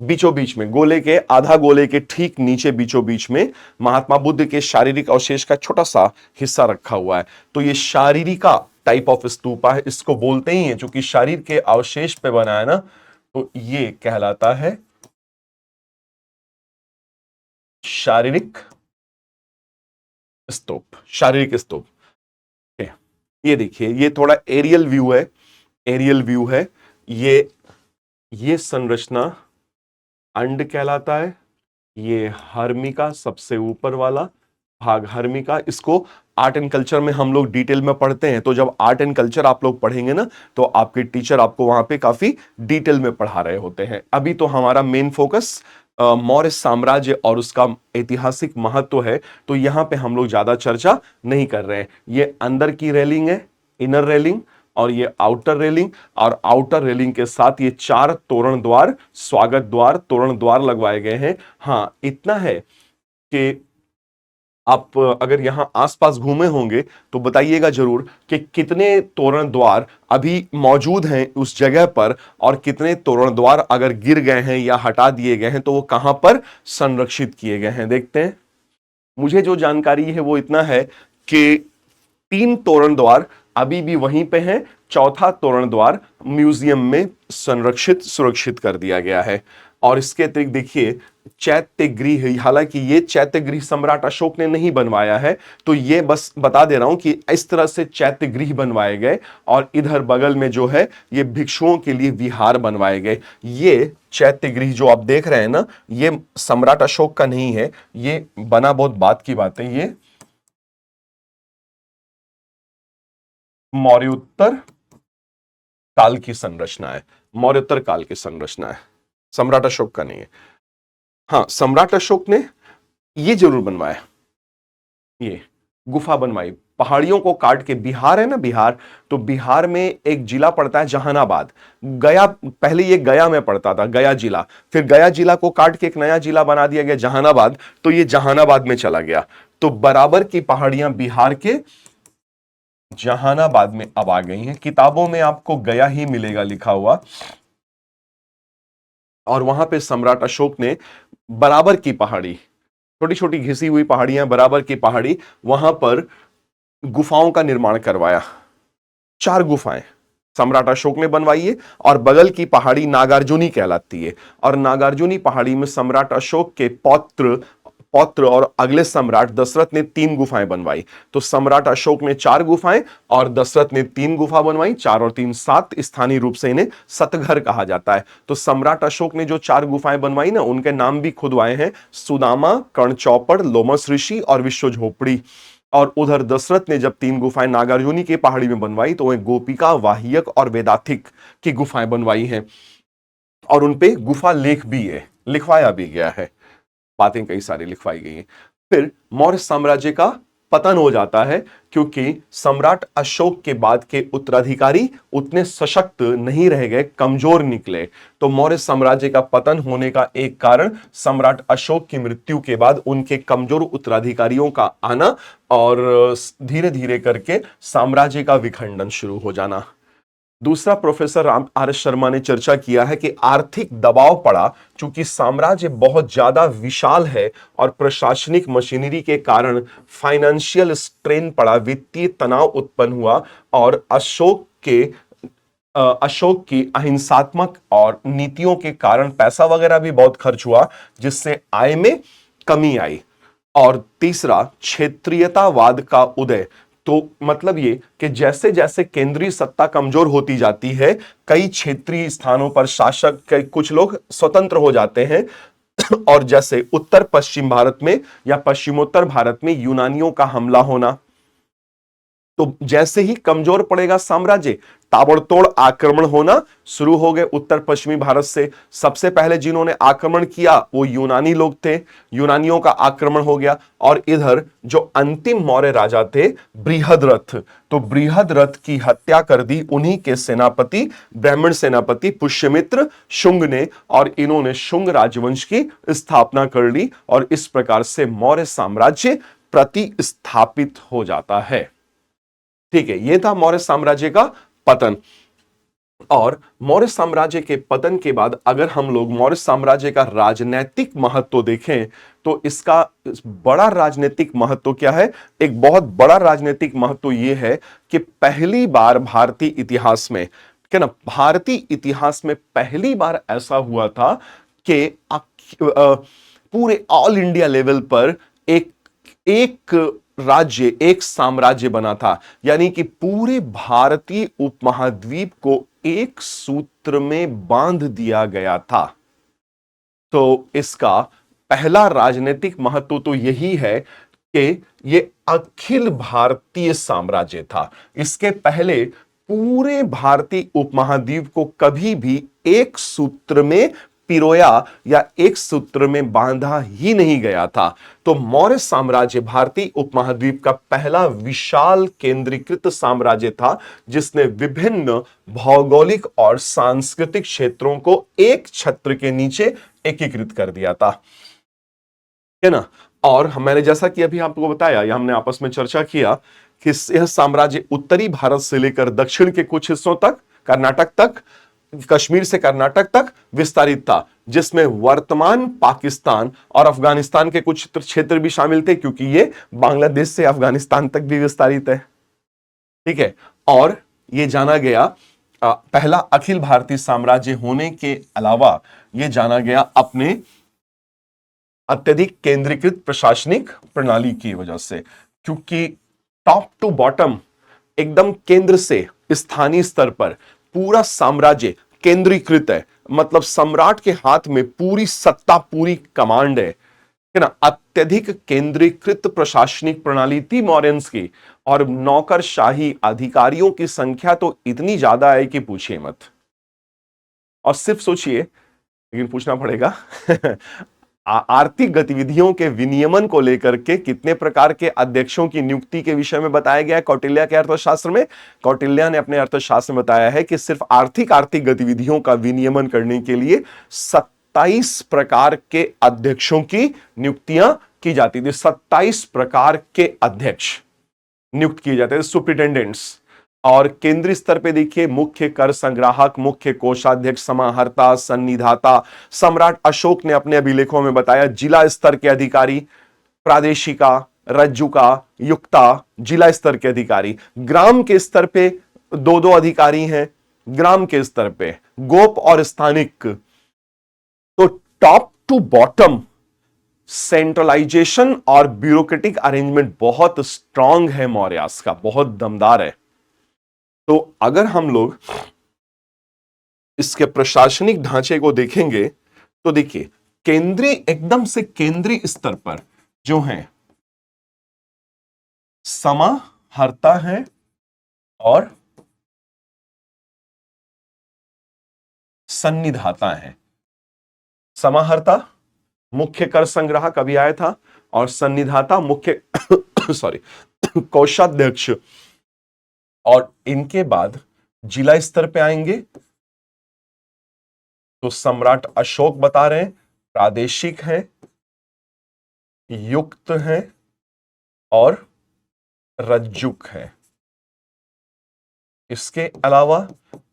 बीचों बीच में, गोले के आधा गोले के ठीक नीचे बीचों बीच में महात्मा बुद्ध के शारीरिक अवशेष का छोटा सा हिस्सा रखा हुआ है। तो ये शारीरिका टाइप ऑफ स्तूपा है, इसको बोलते ही है, क्योंकि शरीर के अवशेष पे बना है ना, तो ये कहलाता है शारीरिक स्तूप, शारीरिक स्तूप। ये देखिए, ये थोड़ा एरियल व्यू है, एरियल व्यू है। ये संरचना अंड कहलाता है। ये हर्मिका, सबसे ऊपर वाला भाग हर्मिका। इसको आर्ट एंड कल्चर में हम लोग डिटेल में पढ़ते हैं, तो जब आर्ट एंड कल्चर आप लोग पढ़ेंगे ना, तो आपके टीचर आपको वहां पे काफी डिटेल में पढ़ा रहे होते हैं। अभी तो हमारा मेन फोकस मौर्य साम्राज्य और उसका ऐतिहासिक महत्व है, तो यहां पे हम लोग ज्यादा चर्चा नहीं कर रहे हैं। ये अंदर की रेलिंग है, इनर रेलिंग, और ये आउटर रेलिंग, और आउटर रेलिंग के साथ ये 4 तोरण द्वार, स्वागत द्वार, तोरण द्वार लगवाए गए हैं। हां, इतना है कि आप अगर यहां आसपास घूमे होंगे तो बताइएगा जरूर कि कितने तोरण द्वार अभी मौजूद हैं उस जगह पर, और कितने तोरण द्वार अगर गिर गए हैं या हटा दिए गए हैं तो वो कहां पर संरक्षित किए गए हैं। देखते हैं। मुझे जो जानकारी है वो इतना है कि 3 तोरण द्वार अभी भी वहीं पे हैं, चौथा तोरण द्वार म्यूजियम में संरक्षित, सुरक्षित कर दिया गया है। और इसके अतिरिक्त देखिए, चैत्य गृह, हालांकि ये चैत्य गृह सम्राट अशोक ने नहीं बनवाया है, तो ये बस बता दे रहा हूं कि इस तरह से चैत्य गृह बनवाए गए, और इधर बगल में जो है ये भिक्षुओं के लिए विहार बनवाए गए। ये चैत्य गृह जो आप देख रहे हैं ना, ये सम्राट अशोक का नहीं है, ये बना बहुत बाद की बात है। ये मौर्योत्तर काल की संरचना है, मौर्योत्तर काल की संरचना है, सम्राट अशोक का नहीं है। हाँ, सम्राट अशोक ने ये जरूर बनवाया, ये गुफा बनवाई, पहाड़ियों को काट के। बिहार है ना, बिहार, तो बिहार में एक जिला पड़ता है जहानाबाद, गया, पहले ये गया में पड़ता था, गया जिला, फिर गया जिला को काट के एक नया जिला बना दिया गया जहानाबाद, तो ये जहानाबाद में चला गया। तो बराबर की पहाड़ियां बिहार के जहानाबाद में अब आ गई हैं। किताबों में आपको गया ही मिलेगा लिखा हुआ, और वहां पे सम्राट अशोक ने बराबर की पहाड़ी, छोटी छोटी घिसी हुई पहाड़ियां, बराबर की पहाड़ी, वहां पर गुफाओं का निर्माण करवाया। 4 गुफाएं सम्राट अशोक ने बनवाई है, और बगल की पहाड़ी नागार्जुनी कहलाती है। और नागार्जुनी पहाड़ी में सम्राट अशोक के पौत्र पौत्र और अगले सम्राट दशरथ ने 3 गुफाएं बनवाई। तो सम्राट अशोक ने 4 गुफाएं और दशरथ ने 3 गुफा बनवाई, 4 और 3 7, स्थानीय रूप से इन्हें सतघर कहा जाता है। तो सम्राट अशोक ने जो 4 गुफाएं बनवाई ना, उनके नाम भी खुदवाए हैं, सुदामा, कर्ण चौपड़, लोमस ऋषि और विश्व झोपड़ी। और उधर दशरथ ने जब 3 गुफाएं नागार्जुनी की पहाड़ी में बनवाई, तो वह गोपिका, वाहियक और वेदाथिक की गुफाएं बनवाई हैं, और उनपे गुफा लेख भी है, लिखवाया भी गया है, बातें कई सारी लिखवाई गई हैं। फिर मौर्य साम्राज्य का पतन हो जाता है, क्योंकि सम्राट अशोक के बाद के उत्तराधिकारी उतने सशक्त नहीं रह गए, कमजोर निकले। तो मौर्य साम्राज्य का पतन होने का एक कारण सम्राट अशोक की मृत्यु के बाद उनके कमजोर उत्तराधिकारियों का आना और धीरे धीरे करके साम्राज्य का विखंडन शुरू हो जाना। दूसरा, professor Ram R S Sharma ने चर्चा किया है कि आर्थिक दबाव पड़ा, चूंकि साम्राज्य बहुत ज्यादा विशाल है और प्रशासनिक मशीनरी के कारण फाइनेंशियल स्ट्रेन पड़ा, वित्तीय तनाव उत्पन्न हुआ और अशोक की अहिंसात्मक और नीतियों के कारण पैसा वगैरह भी बहुत खर्च हुआ, जिससे आय में कमी आई। और तीसरा, क्षेत्रीयतावाद का उदय। तो मतलब ये कि जैसे जैसे केंद्रीय सत्ता कमजोर होती जाती है, कई क्षेत्रीय स्थानों पर शासक कुछ लोग स्वतंत्र हो जाते हैं और जैसे उत्तर पश्चिम भारत में या पश्चिमोत्तर भारत में यूनानियों का हमला होना, तो जैसे ही कमजोर पड़ेगा साम्राज्य, ताबड़तोड़ आक्रमण होना शुरू हो गए उत्तर पश्चिमी भारत से। सबसे पहले जिन्होंने आक्रमण किया वो यूनानी लोग थे, यूनानियों का आक्रमण हो गया। और इधर जो अंतिम मौर्य राजा थे बृहद्रथ, तो बृहद्रथ की हत्या कर दी उन्हीं के सेनापति, ब्राह्मण सेनापति पुष्यमित्र शुंग ने, और इन्होंने शुंग राजवंश की स्थापना कर ली और इस प्रकार से मौर्य साम्राज्य प्रतिस्थापित हो जाता है। ठीक है, यह था मौर्य साम्राज्य का पतन। और मौर्य साम्राज्य के पतन के बाद अगर हम लोग मौर्य साम्राज्य का राजनीतिक महत्व देखें, तो इसका बड़ा राजनीतिक महत्व क्या है? एक बहुत बड़ा राजनीतिक महत्व यह है कि पहली बार भारतीय इतिहास में, क्या ना, भारतीय इतिहास में पहली बार ऐसा हुआ था कि पूरे ऑल इंडिया लेवल पर एक राज्य, एक साम्राज्य बना था। यानी कि पूरे भारतीय उपमहाद्वीप को एक सूत्र में बांध दिया गया था। तो इसका पहला राजनीतिक महत्व तो यही है कि यह अखिल भारतीय साम्राज्य था। इसके पहले पूरे भारतीय उपमहाद्वीप को कभी भी एक सूत्र में पिरोया या एक सूत्र में बांधा ही नहीं गया था। तो मौर्य साम्राज्य भारतीय उपमहाद्वीप का पहला विशाल केंद्रीकृत साम्राज्य था, जिसने विभिन्न भौगोलिक और सांस्कृतिक क्षेत्रों को एक छत्र के नीचे एकीकृत कर दिया था, है ना। और मैंने जैसा कि अभी आपको बताया या हमने आपस में चर्चा किया कि यह साम्राज्य उत्तरी भारत से लेकर दक्षिण के कुछ हिस्सों तक, कर्नाटक तक, कश्मीर से कर्नाटक तक विस्तारित था, जिसमें वर्तमान पाकिस्तान और अफगानिस्तान के कुछ क्षेत्र भी शामिल थे, क्योंकि ये बांग्लादेश से अफगानिस्तान तक भी विस्तारित है। ठीक है, और ये जाना गया पहला अखिल भारतीय साम्राज्य होने के अलावा यह जाना गया अपने अत्यधिक केंद्रीकृत प्रशासनिक प्रणाली की वजह से, क्योंकि टॉप टू बॉटम एकदम केंद्र से स्थानीय स्तर पर पूरा साम्राज्य केंद्रीकृत है। मतलब सम्राट के हाथ में पूरी सत्ता, पूरी कमांड है ना। अत्यधिक केंद्रीकृत प्रशासनिक प्रणाली थी मौर्यंस की, और नौकरशाही अधिकारियों की संख्या तो इतनी ज्यादा है कि पूछिए मत। और सिर्फ सोचिए, लेकिन पूछना पड़ेगा आर्थिक गतिविधियों के विनियमन को लेकर के कितने प्रकार के अध्यक्षों की नियुक्ति के विषय में बताया गया है कौटिल्य के अर्थशास्त्र में। कौटिल्य ने अपने अर्थशास्त्र में बताया है कि सिर्फ आर्थिक गतिविधियों का विनियमन करने के लिए 27 प्रकार के अध्यक्षों की नियुक्तियां की जाती थी। 27 प्रकार के अध्यक्ष नियुक्त किए जाते थे, सुप्रिटेंडेंट्स। और केंद्रीय स्तर पे देखिए, मुख्य कर संग्राहक, मुख्य कोषाध्यक्ष, समाहर्ता, सन्निधाता। सम्राट अशोक ने अपने अभिलेखों में बताया जिला स्तर के अधिकारी, प्रादेशिका, रज्जुका, युक्ता, जिला स्तर के अधिकारी। ग्राम के स्तर पे दो अधिकारी हैं, ग्राम के स्तर पे गोप और स्थानिक। तो टॉप टू बॉटम सेंट्रलाइजेशन और ब्यूरोक्रेटिक अरेंजमेंट बहुत स्ट्रांग है मौर्यास का, बहुत दमदार है। तो अगर हम लोग इसके प्रशासनिक ढांचे को देखेंगे तो देखिए, केंद्रीय, एकदम से केंद्रीय स्तर पर जो है समाहर्ता है और सन्निधाता है। समाहर्ता मुख्य कर संग्राहक अभी आया था, और सन्निधाता मुख्य सॉरी कोषाध्यक्ष, और इनके बाद जिला स्तर पे आएंगे तो सम्राट अशोक बता रहे हैं, प्रादेशिक है, युक्त है और रज्जुक है। इसके अलावा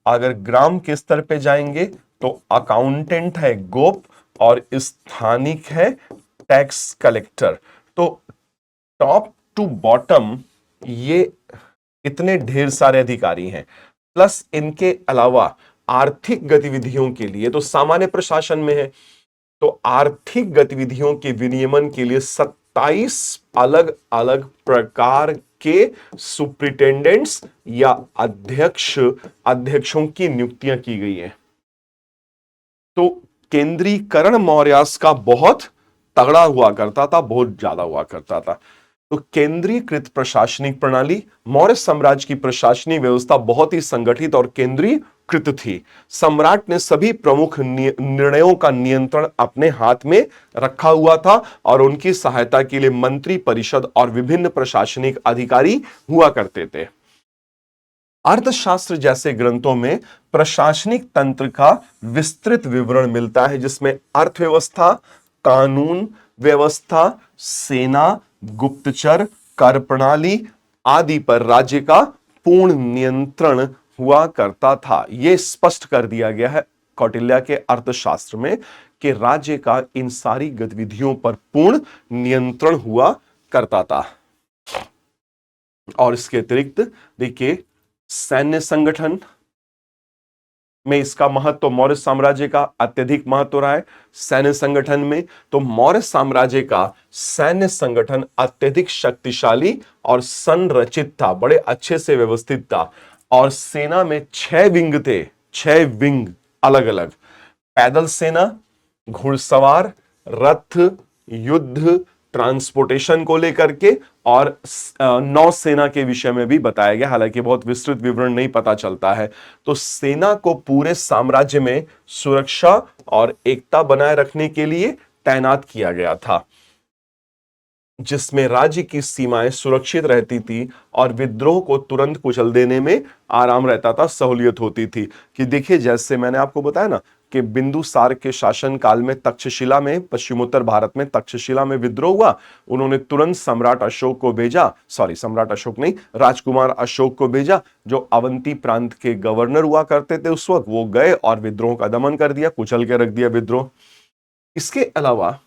अगर ग्राम के स्तर पे जाएंगे तो अकाउंटेंट है गोप, और स्थानिक है टैक्स कलेक्टर। तो टॉप टू बॉटम ये इतने ढेर सारे अधिकारी हैं, प्लस इनके अलावा आर्थिक गतिविधियों के लिए तो सामान्य प्रशासन में है, तो आर्थिक गतिविधियों के विनियमन के लिए 27 अलग अलग प्रकार के सुप्रिटेंडेंट्स या अध्यक्षों की नियुक्तियां की गई हैं। तो केंद्रीकरण मौर्यास का बहुत तगड़ा हुआ करता था, बहुत ज्यादा हुआ करता था। तो केंद्रीकृत प्रशासनिक प्रणाली, मौर्य साम्राज्य की प्रशासनिक व्यवस्था बहुत ही संगठित और केंद्रीकृत थी। सम्राट ने सभी प्रमुख निर्णयों का नियंत्रण अपने हाथ में रखा हुआ था और उनकी सहायता के लिए मंत्री परिषद और विभिन्न प्रशासनिक अधिकारी हुआ करते थे। अर्थशास्त्र जैसे ग्रंथों में प्रशासनिक तंत्र का विस्तृत विवरण मिलता है, जिसमें अर्थव्यवस्था, कानून व्यवस्था, सेना, गुप्तचर, कर प्रणाली आदि पर राज्य का पूर्ण नियंत्रण हुआ करता था। यह स्पष्ट कर दिया गया है कौटिल्य के अर्थशास्त्र में कि राज्य का इन सारी गतिविधियों पर पूर्ण नियंत्रण हुआ करता था। और इसके अतिरिक्त देखिए, सैन्य संगठन में इसका महत्व, मौर्य साम्राज्य का अत्यधिक महत्व रहा है सैन्य संगठन में। तो मौर्य साम्राज्य का सैन्य संगठन अत्यधिक शक्तिशाली और संरचित था, बड़े अच्छे से व्यवस्थित था। और सेना में 6 विंग थे, 6 विंग अलग अलग, पैदल सेना, घुड़सवार, रथ, युद्ध, ट्रांसपोर्टेशन को लेकर के, और नौसेना के विषय में भी बताया गया, हालांकि बहुत विस्तृत विवरण नहीं पता चलता है। तो सेना को पूरे साम्राज्य में सुरक्षा और एकता बनाए रखने के लिए तैनात किया गया था, जिसमें राज्य की सीमाएं सुरक्षित रहती थी और विद्रोह को तुरंत कुचल देने में आराम रहता था, सहूलियत होती थी। कि देखिए, जैसे मैंने आपको बताया ना कि बिंदुसार के शासन काल में तक्षशिला में, पश्चिमोत्तर भारत में तक्षशिला में विद्रोह हुआ, उन्होंने तुरंत सम्राट अशोक को भेजा, सम्राट अशोक नहीं, राजकुमार अशोक को भेजा, जो अवंती प्रांत के गवर्नर हुआ करते थे उस वक्त। वो गए और विद्रोह का दमन कर दिया, कुचल के रख दिया विद्रोह। इसके अलावा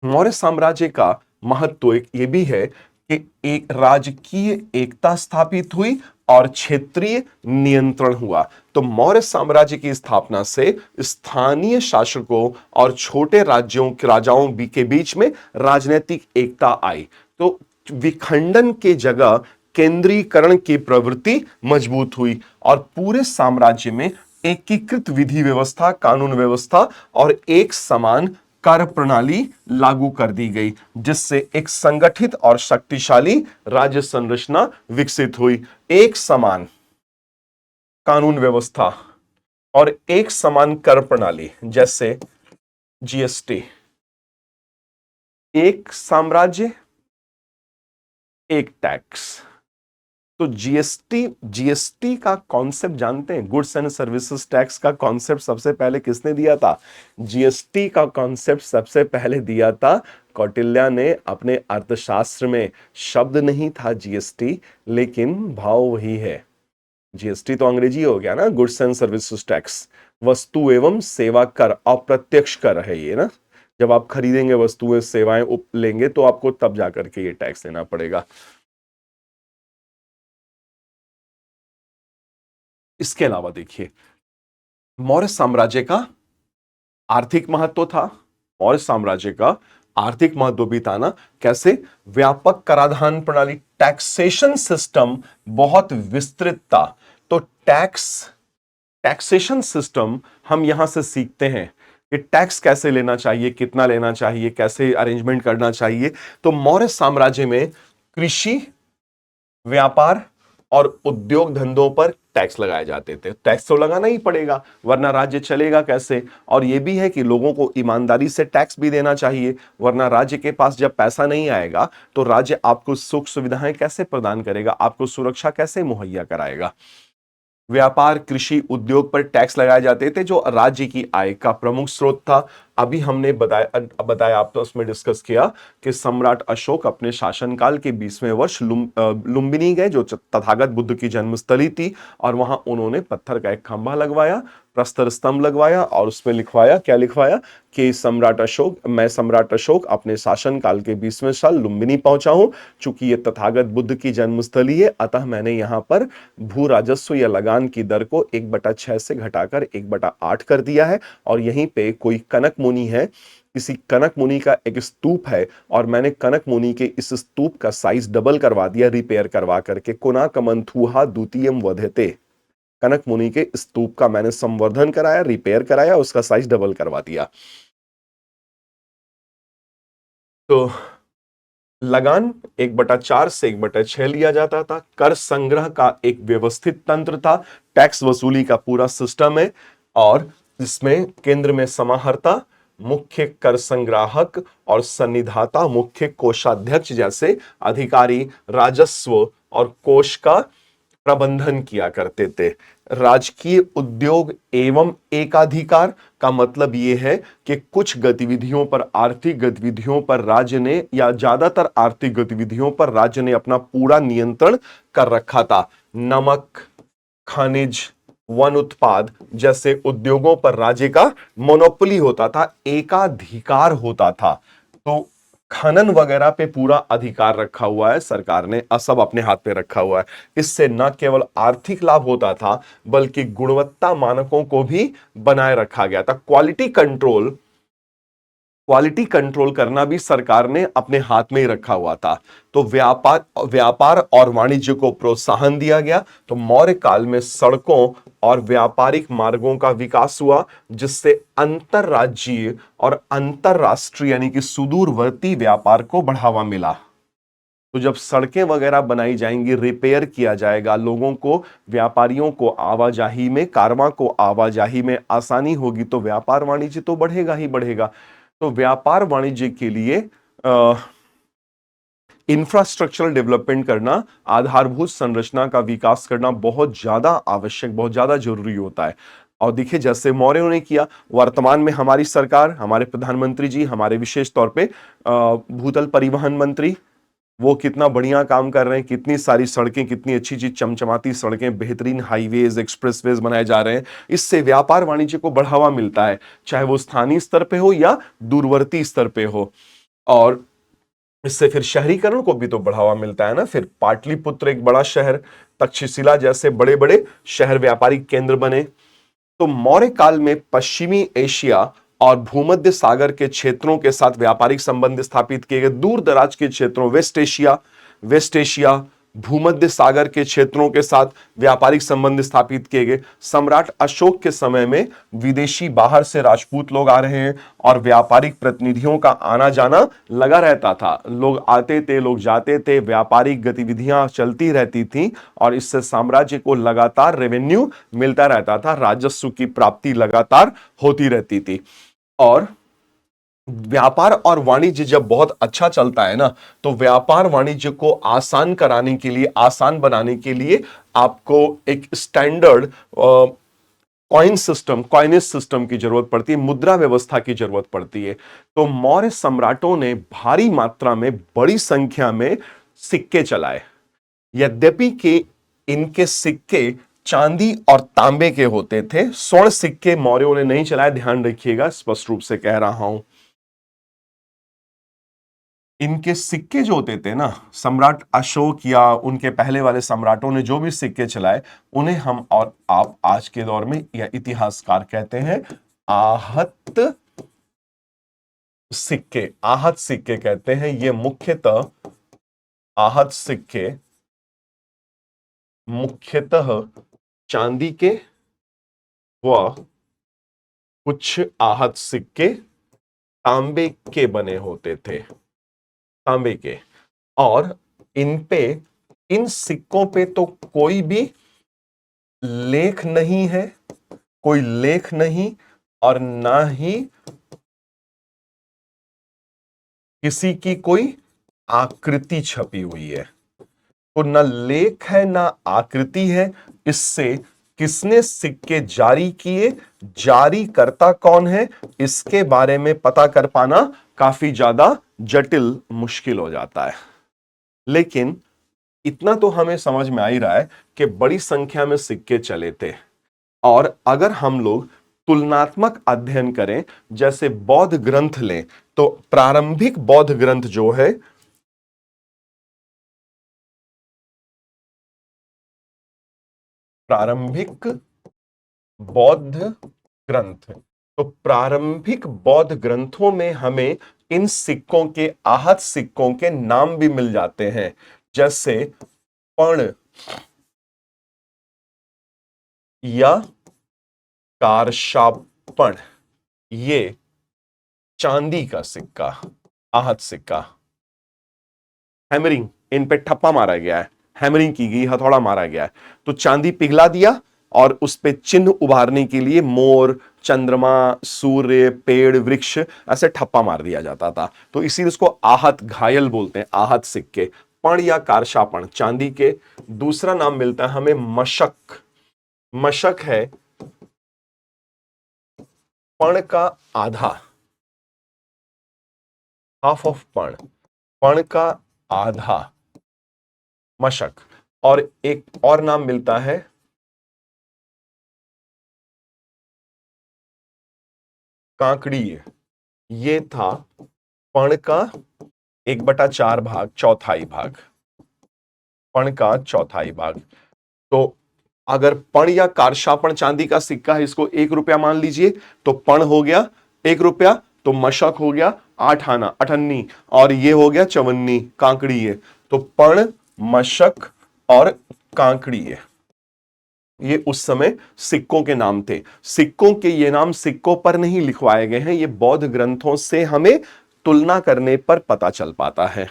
मौर्य साम्राज्य का महत्व एक ये भी है कि एक राजकीय एकता स्थापित हुई और क्षेत्रीय नियंत्रण हुआ। तो मौर्य साम्राज्य की स्थापना से स्थानीय शासकों और छोटे राजाओं के बीच में राजनीतिक एकता आई। तो विखंडन के जगह केंद्रीकरण की प्रवृत्ति मजबूत हुई और पूरे साम्राज्य में एकीकृत विधि व्यवस्था, कानून व्यवस्था और एक समान कार्य प्रणाली लागू कर दी गई, जिससे एक संगठित और शक्तिशाली राज्य संरचना विकसित हुई। एक समान कानून व्यवस्था और एक समान कर प्रणाली, जैसे जीएसटी, एक साम्राज्य एक टैक्स। तो जीएसटी का कॉन्सेप्ट जानते हैं? गुड्स एंड सर्विसेज टैक्स का कॉन्सेप्ट सबसे पहले किसने दिया था? जीएसटी का कॉन्सेप्ट सबसे पहले दिया था कौटिल्य ने अपने अर्थशास्त्र में। शब्द नहीं था जीएसटी, लेकिन भाव वही है। जीएसटी तो अंग्रेजी हो गया ना, गुड्स एंड सर्विसेज टैक्स, वस्तु एवं सेवा कर, अप्रत्यक्ष कर है ये ना। जब आप खरीदेंगे वस्तुएं सेवाएं लेंगे तो आपको तब जाकर के ये टैक्स देना पड़ेगा। इसके अलावा देखिए, मौर्य साम्राज्य का आर्थिक महत्व था, मौर्य साम्राज्य का आर्थिक महत्व भी था ना। कैसे? व्यापक कराधान प्रणाली, टैक्सेशन सिस्टम बहुत विस्तृत था। तो टैक्सेशन सिस्टम हम यहां से सीखते हैं कि टैक्स कैसे लेना चाहिए, कितना लेना चाहिए, कैसे अरेंजमेंट करना चाहिए। तो मौर्य साम्राज्य में कृषि, व्यापार और उद्योग धंधों पर टैक्स लगाए जाते थे। टैक्स तो लगाना ही पड़ेगा, वरना राज्य चलेगा कैसे। और यह भी है कि लोगों को ईमानदारी से टैक्स भी देना चाहिए, वरना राज्य के पास जब पैसा नहीं आएगा तो राज्य आपको सुख सुविधाएं कैसे प्रदान करेगा, आपको सुरक्षा कैसे मुहैया कराएगा। व्यापार, कृषि, उद्योग पर टैक्स लगाए जाते थे जो राज्य की आय का प्रमुख स्रोत था। अभी हमने बताया आप तो उसमें डिस्कस किया कि सम्राट अशोक अपने शासनकाल के 20वें वर्ष लुम्बिनी गए, जो तथागत बुद्ध की जन्मस्थली थी, और वहां उन्होंने पत्थर का एक खंभा लगवाया, प्रस्तर स्तंभ लगवाया, और उसमें लिखवाया, क्या लिखवाया कि मैं सम्राट अशोक अपने शासनकाल के 20वें साल लुम्बिनी पहुंचा हूं। चूंकि ये तथागत बुद्ध की जन्मस्थली है, अतः मैंने यहां पर भू राजस्व या लगान की दर को 1/6 से घटाकर 1/8 कर दिया है। और यहीं पे कोई कनक मुनि है, किसी कनक मुनि का एक स्तूप है, और मैंने कनक मुनि के इस स्तूप का साइज डबल करवा दिया, रिपेयर करवा करके। कोना कमंथुहा द्वितीयम वधते, कनक मुनि के स्तूप का मैंने संवर्धन कराया, रिपेयर कराया, उसका साइज डबल करवा दिया। तो लगान 1/4 से 1/6 लिया जाता था। कर संग्रह का एक व्यवस्थित तंत्र था, टैक्स वसूली का पूरा सिस्टम है, और इसमें केंद्र में समाहर्ता, मुख्य कर संग्राहक और सन्निधाता, मुख्य कोषाध्यक्ष जैसे अधिकारी राजस्व और कोष का प्रबंधन किया करते थे। राजकीय उद्योग एवं एकाधिकार का मतलब यह है कि कुछ गतिविधियों पर, आर्थिक गतिविधियों पर राज्य ने, या ज्यादातर आर्थिक गतिविधियों पर राज्य ने अपना पूरा नियंत्रण कर रखा था। नमक, खनिज, वन उत्पाद जैसे उद्योगों पर राज्य का मोनोपोली होता था, एकाधिकार होता था। तो खनन वगैरह पे पूरा अधिकार रखा हुआ है सरकार ने, सब अपने हाथ पे रखा हुआ है। इससे न केवल आर्थिक लाभ होता था, बल्कि गुणवत्ता मानकों को भी बनाए रखा गया था। क्वालिटी कंट्रोल करना भी सरकार ने अपने हाथ में ही रखा हुआ था। तो व्यापार और वाणिज्य को प्रोत्साहन दिया गया। तो मौर्य काल में सड़कों और व्यापारिक मार्गों का विकास हुआ, जिससे अंतरराज्यीय और अंतरराष्ट्रीय यानी कि सुदूरवर्ती व्यापार को बढ़ावा मिला। तो जब सड़कें वगैरह बनाई जाएंगी, रिपेयर किया जाएगा, लोगों को, व्यापारियों को आवाजाही में, कारवां को आवाजाही में आसानी होगी, तो व्यापार वाणिज्य तो बढ़ेगा ही बढ़ेगा। तो व्यापार वाणिज्य के लिए इंफ्रास्ट्रक्चरल डेवलपमेंट करना, आधारभूत संरचना का विकास करना बहुत ज्यादा आवश्यक, बहुत ज्यादा जरूरी होता है। और देखिए, जैसे मौर्यों ने किया, वर्तमान में हमारी सरकार, हमारे प्रधानमंत्री जी, हमारे विशेष तौर पे भूतल परिवहन मंत्री, वो कितना बढ़िया काम कर रहे हैं। कितनी सारी सड़कें, कितनी अच्छी चीज, चमचमाती सड़कें, बेहतरीन हाईवेज, एक्सप्रेसवेज बनाए जा रहे हैं। इससे व्यापार वाणिज्य को बढ़ावा मिलता है, चाहे वो स्थानीय स्तर पे हो या दूरवर्ती स्तर पे हो। और इससे फिर शहरीकरण को भी तो बढ़ावा मिलता है ना। फिर पाटलिपुत्र एक बड़ा शहर, तक्षशिला जैसे बड़े बड़े शहर व्यापारिक केंद्र बने। तो मौर्य काल में पश्चिमी एशिया और भूमध्य सागर के क्षेत्रों के साथ व्यापारिक संबंध स्थापित किए गए। दूर दराज के क्षेत्रों, वेस्ट एशिया, भूमध्य सागर के क्षेत्रों के साथ व्यापारिक संबंध स्थापित किए गए। सम्राट अशोक के समय में विदेशी, बाहर से राजपूत लोग आ रहे हैं, और व्यापारिक प्रतिनिधियों का आना जाना लगा रहता था। लोग आते थे, लोग जाते थे, व्यापारिक गतिविधियां चलती रहती थी, और इससे साम्राज्य को लगातार रेवेन्यू मिलता रहता था, राजस्व की प्राप्ति लगातार होती रहती थी। और व्यापार और वाणिज्य जब बहुत अच्छा चलता है ना, तो व्यापार वाणिज्य को आसान कराने के लिए, आसान बनाने के लिए आपको एक स्टैंडर्ड कॉइनेज सिस्टम की जरूरत पड़ती है, मुद्रा व्यवस्था की जरूरत पड़ती है। तो मौर्य सम्राटों ने भारी मात्रा में, बड़ी संख्या में सिक्के चलाए। यद्यपि कि इनके सिक्के चांदी और तांबे के होते थे, स्वर्ण सिक्के मौर्यों ने नहीं चलाए, ध्यान रखिएगा, स्पष्ट रूप से कह रहा हूं। इनके सिक्के जो होते थे ना, सम्राट अशोक या उनके पहले वाले सम्राटों ने जो भी सिक्के चलाए, उन्हें हम और आप आज के दौर में या इतिहासकार कहते हैं आहत सिक्के। आहत सिक्के कहते हैं। ये मुख्यतः आहत सिक्के मुख्यतः चांदी के व कुछ आहत सिक्के तांबे के बने होते थे, तांबे के। और इन पे इन सिक्कों पे तो कोई भी लेख नहीं है, कोई लेख नहीं, और ना ही किसी की कोई आकृति छपी हुई है। तो ना लेख है ना आकृति है। इससे किसने सिक्के जारी किए, जारी करता कौन है, इसके बारे में पता कर पाना काफी ज्यादा जटिल, मुश्किल हो जाता है। लेकिन इतना तो हमें समझ में आ ही रहा है कि बड़ी संख्या में सिक्के चले थे। और अगर हम लोग तुलनात्मक अध्ययन करें, जैसे बौद्ध ग्रंथ लें, तो प्रारंभिक बौद्ध ग्रंथ जो है, प्रारंभिक बौद्ध ग्रंथ, तो प्रारंभिक बौद्ध ग्रंथों में हमें इन सिक्कों के, आहत सिक्कों के नाम भी मिल जाते हैं, जैसे पण या कारशापण, ये चांदी का सिक्का, आहत सिक्का। हैमरिंग, इन पे ठप्पा मारा गया है, हैमरिंग की गई, हथौड़ा मारा गया है, तो चांदी पिघला दिया और उस पे चिन्ह उभारने के लिए मोर, चंद्रमा, सूर्य, पेड़, वृक्ष, ऐसे ठप्पा मार दिया जाता था। तो इसीलिए इसको आहत, घायल बोलते हैं, आहत सिक्के। पण या कारशापण चांदी के। दूसरा नाम मिलता है हमें मशक। मशक है पण का आधा, हाफ ऑफ पण, पण का आधा, मशक। और एक और नाम मिलता है कांकड़ी। ये था पण का 1/4 भाग, चौथाई भाग, पण का चौथाई भाग। तो अगर पण या कारशापण चांदी का सिक्का है, इसको 1 रुपया मान लीजिए, तो पण हो गया 1 रुपया, तो मशक हो गया 8 आना, अठन्नी, और ये हो गया चवन्नी, कांकड़ी है। तो पण, मशक और कांकड़ी है, ये उस समय सिक्कों के नाम थे। सिक्कों के ये नाम सिक्कों पर नहीं लिखवाए गए हैं, ये बौद्ध ग्रंथों से हमें तुलना करने पर पता चल पाता है।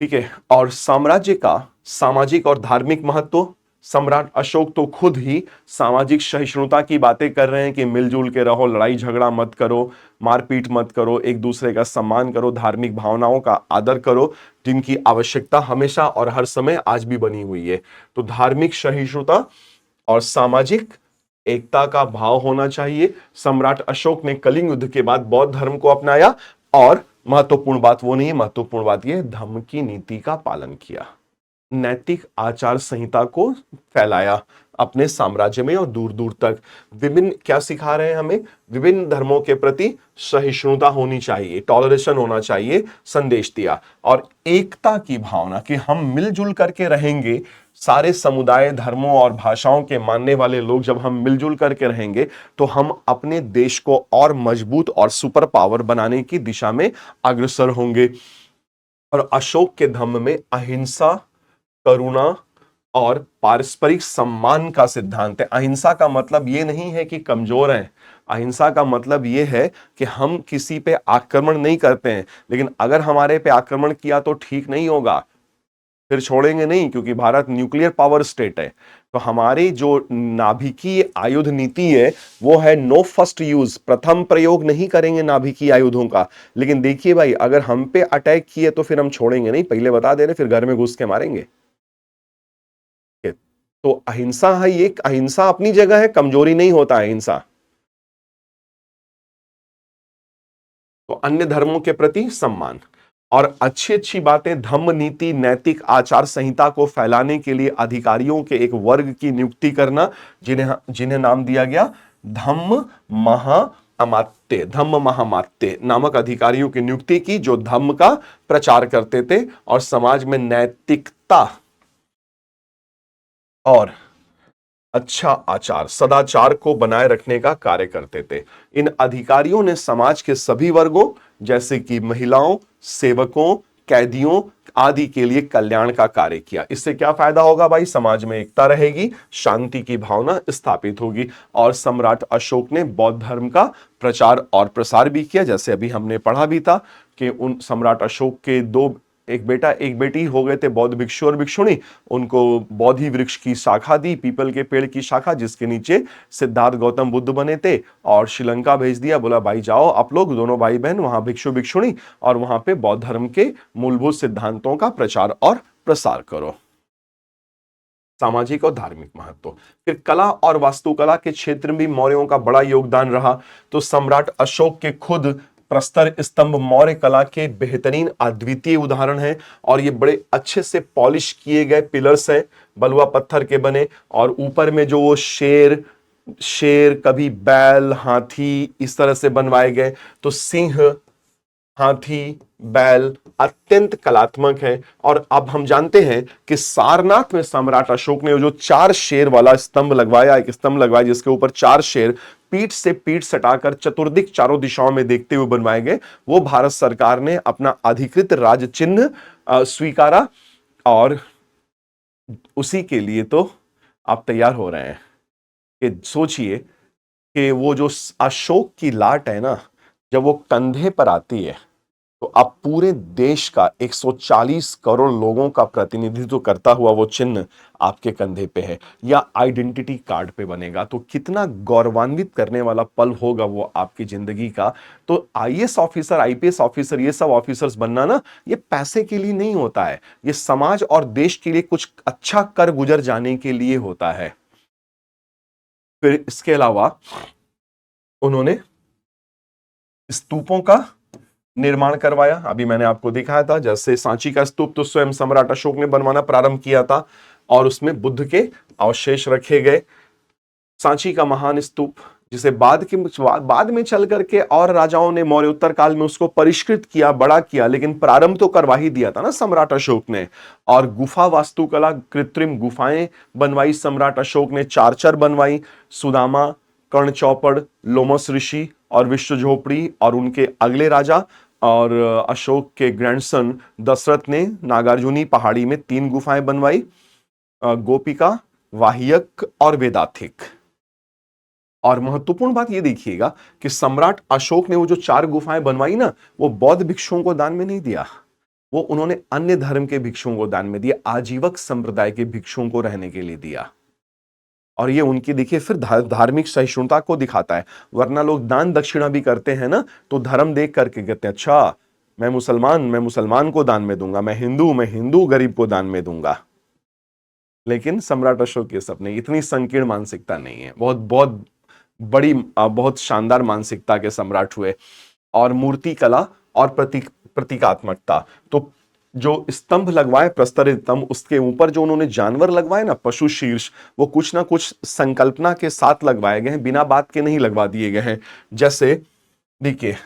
ठीक है। और साम्राज्य का सामाजिक और धार्मिक महत्व, सम्राट अशोक तो खुद ही सामाजिक सहिष्णुता की बातें कर रहे हैं कि मिलजुल के रहो, लड़ाई झगड़ा मत करो, मारपीट मत करो, एक दूसरे का सम्मान करो, धार्मिक भावनाओं का आदर करो, जिनकी आवश्यकता हमेशा और हर समय आज भी बनी हुई है। तो धार्मिक सहिष्णुता और सामाजिक एकता का भाव होना चाहिए। सम्राट अशोक ने कलिंग युद्ध के बाद बौद्ध धर्म को अपनाया, और महत्वपूर्ण बात वो नहीं, महत्वपूर्ण बात यह, धम्म की नीति का पालन किया, नैतिक आचार संहिता को फैलाया अपने साम्राज्य में और दूर दूर तक। विभिन्न, क्या सिखा रहे हैं हमें, विभिन्न धर्मों के प्रति सहिष्णुता होनी चाहिए, टॉलरेशन होना चाहिए, संदेश दिया। और एकता की भावना कि हम मिलजुल करके रहेंगे, सारे समुदाय, धर्मों और भाषाओं के मानने वाले लोग जब हम मिलजुल करके रहेंगे, तो हम अपने देश को और मजबूत और सुपर पावर बनाने की दिशा में अग्रसर होंगे। और अशोक के धम्म में अहिंसा, करुणा और पारस्परिक सम्मान का सिद्धांत है। अहिंसा का मतलब यह नहीं है कि कमजोर हैं, अहिंसा का मतलब यह है कि हम किसी पे आक्रमण नहीं करते हैं, लेकिन अगर हमारे पे आक्रमण किया तो ठीक नहीं होगा, फिर छोड़ेंगे नहीं, क्योंकि भारत न्यूक्लियर पावर स्टेट है। तो हमारी जो नाभिकीय आयुध नीति है वो है नो फर्स्ट यूज, प्रथम प्रयोग नहीं करेंगे नाभिकीय आयुधों का। लेकिन देखिए भाई, अगर हम पे अटैक किए तो फिर हम छोड़ेंगे नहीं, पहले बता दे रहे, फिर घर में घुस के मारेंगे। तो अहिंसा है, ये अहिंसा अपनी जगह है, कमजोरी नहीं होता अहिंसा। तो अन्य धर्मों के प्रति सम्मान और अच्छी अच्छी बातें, धम्म नीति, नैतिक आचार संहिता को फैलाने के लिए अधिकारियों के एक वर्ग की नियुक्ति करना, जिन्हें जिन्हें नाम दिया गया धम्म महाअमात्य, धम्म महामात्य नामक अधिकारियों की नियुक्ति की, जो धम्म का प्रचार करते थे और समाज में नैतिकता और अच्छा आचार, सदाचार को बनाए रखने का कार्य करते थे। इन अधिकारियों ने समाज के सभी वर्गों, जैसे कि महिलाओं, सेवकों, कैदियों आदि के लिए कल्याण का कार्य किया। इससे क्या फायदा होगा भाई, समाज में एकता रहेगी, शांति की भावना स्थापित होगी। और सम्राट अशोक ने बौद्ध धर्म का प्रचार और प्रसार भी किया, जैसे अभी हमने पढ़ा भी था कि उन सम्राट अशोक के दो एक बेटा एक बेटी हो गए थे बौद्ध भिक्षु और भिक्षुणी। उनको बोधि वृक्ष की शाखा दी, पीपल के पेड़ की शाखा, जिसके नीचे सिद्धार्थ गौतम बुद्ध बने थे, और श्रीलंका भेज दिया। बोला भाई जाओ आप लोग दोनों भाई बहन वहां भिक्षु भिक्षुणी, और वहां पे बौद्ध धर्म के मूलभूत सिद्धांतों का प्रचार और प्रसार करो। सामाजिक और धार्मिक महत्व। फिर कला और वास्तुकला के क्षेत्र में भी मौर्यों का बड़ा योगदान रहा। तो सम्राट अशोक के खुद प्रस्तर स्तंभ मौर्य कला के बेहतरीन अद्वितीय उदाहरण हैं, और ये बड़े अच्छे से पॉलिश किए गए पिलर्स हैं, बलुआ पत्थर के बने, और ऊपर में जो वो शेर कभी बैल, हाथी इस तरह से बनवाए गए। तो सिंह, हाथी, बैल अत्यंत कलात्मक है। और अब हम जानते हैं कि सारनाथ में सम्राट अशोक ने जो 4 शेर वाला स्तंभ लगवाया, एक स्तंभ लगवाया जिसके ऊपर 4 शेर पीठ से पीठ सटाकर चतुर्दिक चारों दिशाओं में देखते हुए बनवाए गए, वो भारत सरकार ने अपना अधिकृत राज चिन्ह स्वीकारा, और उसी के लिए तो आप तैयार हो रहे हैं कि सोचिए कि वो जो अशोक की लाट है ना, जब वो कंधे पर आती है तो अब पूरे देश का 140 करोड़ लोगों का प्रतिनिधित्व करता हुआ वो चिन्ह आपके कंधे पे है, या आइडेंटिटी कार्ड पे बनेगा। तो कितना गौरवान्वित करने वाला पल होगा वो आपकी जिंदगी का। तो आईएएस ऑफिसर, आईपीएस ऑफिसर, ये सब ऑफिसर्स बनना ना, ये पैसे के लिए नहीं होता है, ये समाज और देश के लिए कुछ अच्छा कर गुजर जाने के लिए होता है। फिर इसके अलावा उन्होंने स्तूपों का निर्माण करवाया। अभी मैंने आपको दिखाया था, जैसे सांची का स्तूप तो स्वयं सम्राट अशोक ने बनवाना प्रारंभ किया था, और उसमें बुद्ध के अवशेष रखे गए। सांची का महान स्तूप, जिसे बाद में चल करके और राजाओं ने मौर्योत्तर काल में उसको परिष्कृत किया, बड़ा किया, लेकिन प्रारंभ तो करवा ही दिया था ना सम्राट अशोक ने। और गुफा वास्तुकला, कृत्रिम गुफाएं बनवाई सम्राट अशोक ने, चारचर बनवाई, सुदामा, कर्ण चौपड़, लोमस ऋषि और विश्व झोपड़ी। और उनके अगले राजा और अशोक के ग्रैंडसन दशरथ ने नागार्जुनी पहाड़ी में 3 गुफाएं बनवाई, गोपिका, वाहियक और वेदाथिक। और महत्वपूर्ण बात ये देखिएगा कि सम्राट अशोक ने वो जो 4 गुफाएं बनवाई ना, वो बौद्ध भिक्षुओं को दान में नहीं दिया, वो उन्होंने अन्य धर्म के भिक्षुओं को दान में दिया, आजीवक संप्रदाय के भिक्षुओं को रहने के लिए दिया। और ये उनकी देखिए फिर धार्मिक सहिष्णुता को दिखाता है। वरना लोग दान दक्षिणा भी करते हैं ना, तो धर्म देख करके कहते हैं अच्छा मैं मुसलमान को दान में दूंगा, मैं हिंदू गरीब को दान में दूंगा। लेकिन सम्राट अशोक के सपने इतनी संकीर्ण मानसिकता नहीं है, बहुत बहुत बड़ी बहुत शानदार मानसिकता के सम्राट हुए। और मूर्ति कला और प्रतीकात्मकता, तो जो स्तंभ लगवाए प्रस्तर स्तंभ, उसके ऊपर जो उन्होंने जानवर लगवाए ना, पशु शीर्ष, वो कुछ ना कुछ संकल्पना के साथ लगवाए गए हैं, बिना बात के नहीं लगवा दिए गए हैं। जैसे देखिए,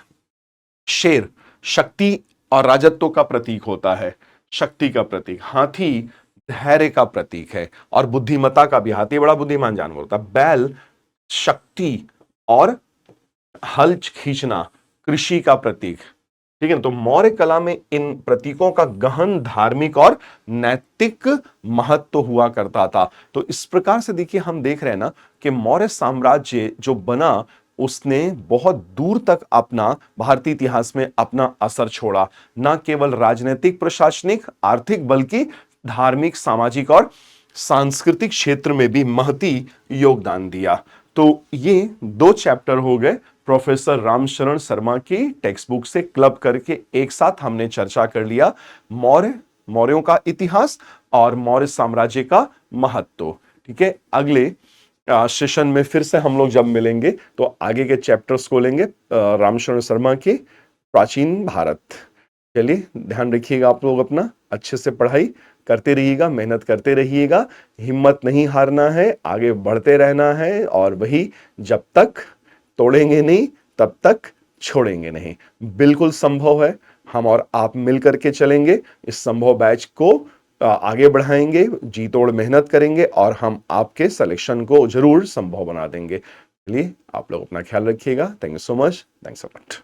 शेर शक्ति और राजत्व का प्रतीक होता है, शक्ति का प्रतीक। हाथी धैर्य का प्रतीक है और बुद्धिमत्ता का भी, हाथी बड़ा बुद्धिमान जानवर होता है। बैल शक्ति और हल खींचना, कृषि का प्रतीक, ठीक है ना। तो मौर्य कला में इन प्रतीकों का गहन धार्मिक और नैतिक महत्व हुआ करता था। तो इस प्रकार से देखिए हम देख रहे हैं ना कि मौर्य साम्राज्य जो बना, उसने बहुत दूर तक अपना भारतीय इतिहास में अपना असर छोड़ा, ना केवल राजनीतिक, प्रशासनिक, आर्थिक, बल्कि धार्मिक, सामाजिक और सांस्कृतिक क्षेत्र में भी महती योगदान दिया। तो ये 2 चैप्टर हो गए प्रोफेसर रामशरण शर्मा की टेक्स्ट बुक से क्लब करके एक साथ हमने चर्चा कर लिया मौर्यों का इतिहास और मौर्य साम्राज्य का महत्व। ठीक है, अगले सेशन में फिर से हम लोग जब मिलेंगे तो आगे के चैप्टर्स को लेंगे रामशरण शर्मा के प्राचीन भारत। चलिए ध्यान रखिएगा आप लोग, अपना अच्छे से पढ़ाई करते रहिएगा, मेहनत करते रहिएगा, हिम्मत नहीं हारना है, आगे बढ़ते रहना है, और वही जब तक तोड़ेंगे नहीं तब तक छोड़ेंगे नहीं। बिल्कुल संभव है, हम और आप मिलकर के चलेंगे, इस संभव बैच को आगे बढ़ाएंगे, जी तोड़ मेहनत करेंगे और हम आपके सिलेक्शन को जरूर संभव बना देंगे। चलिए आप लोग अपना ख्याल रखिएगा। Thank you so much, thanks a lot.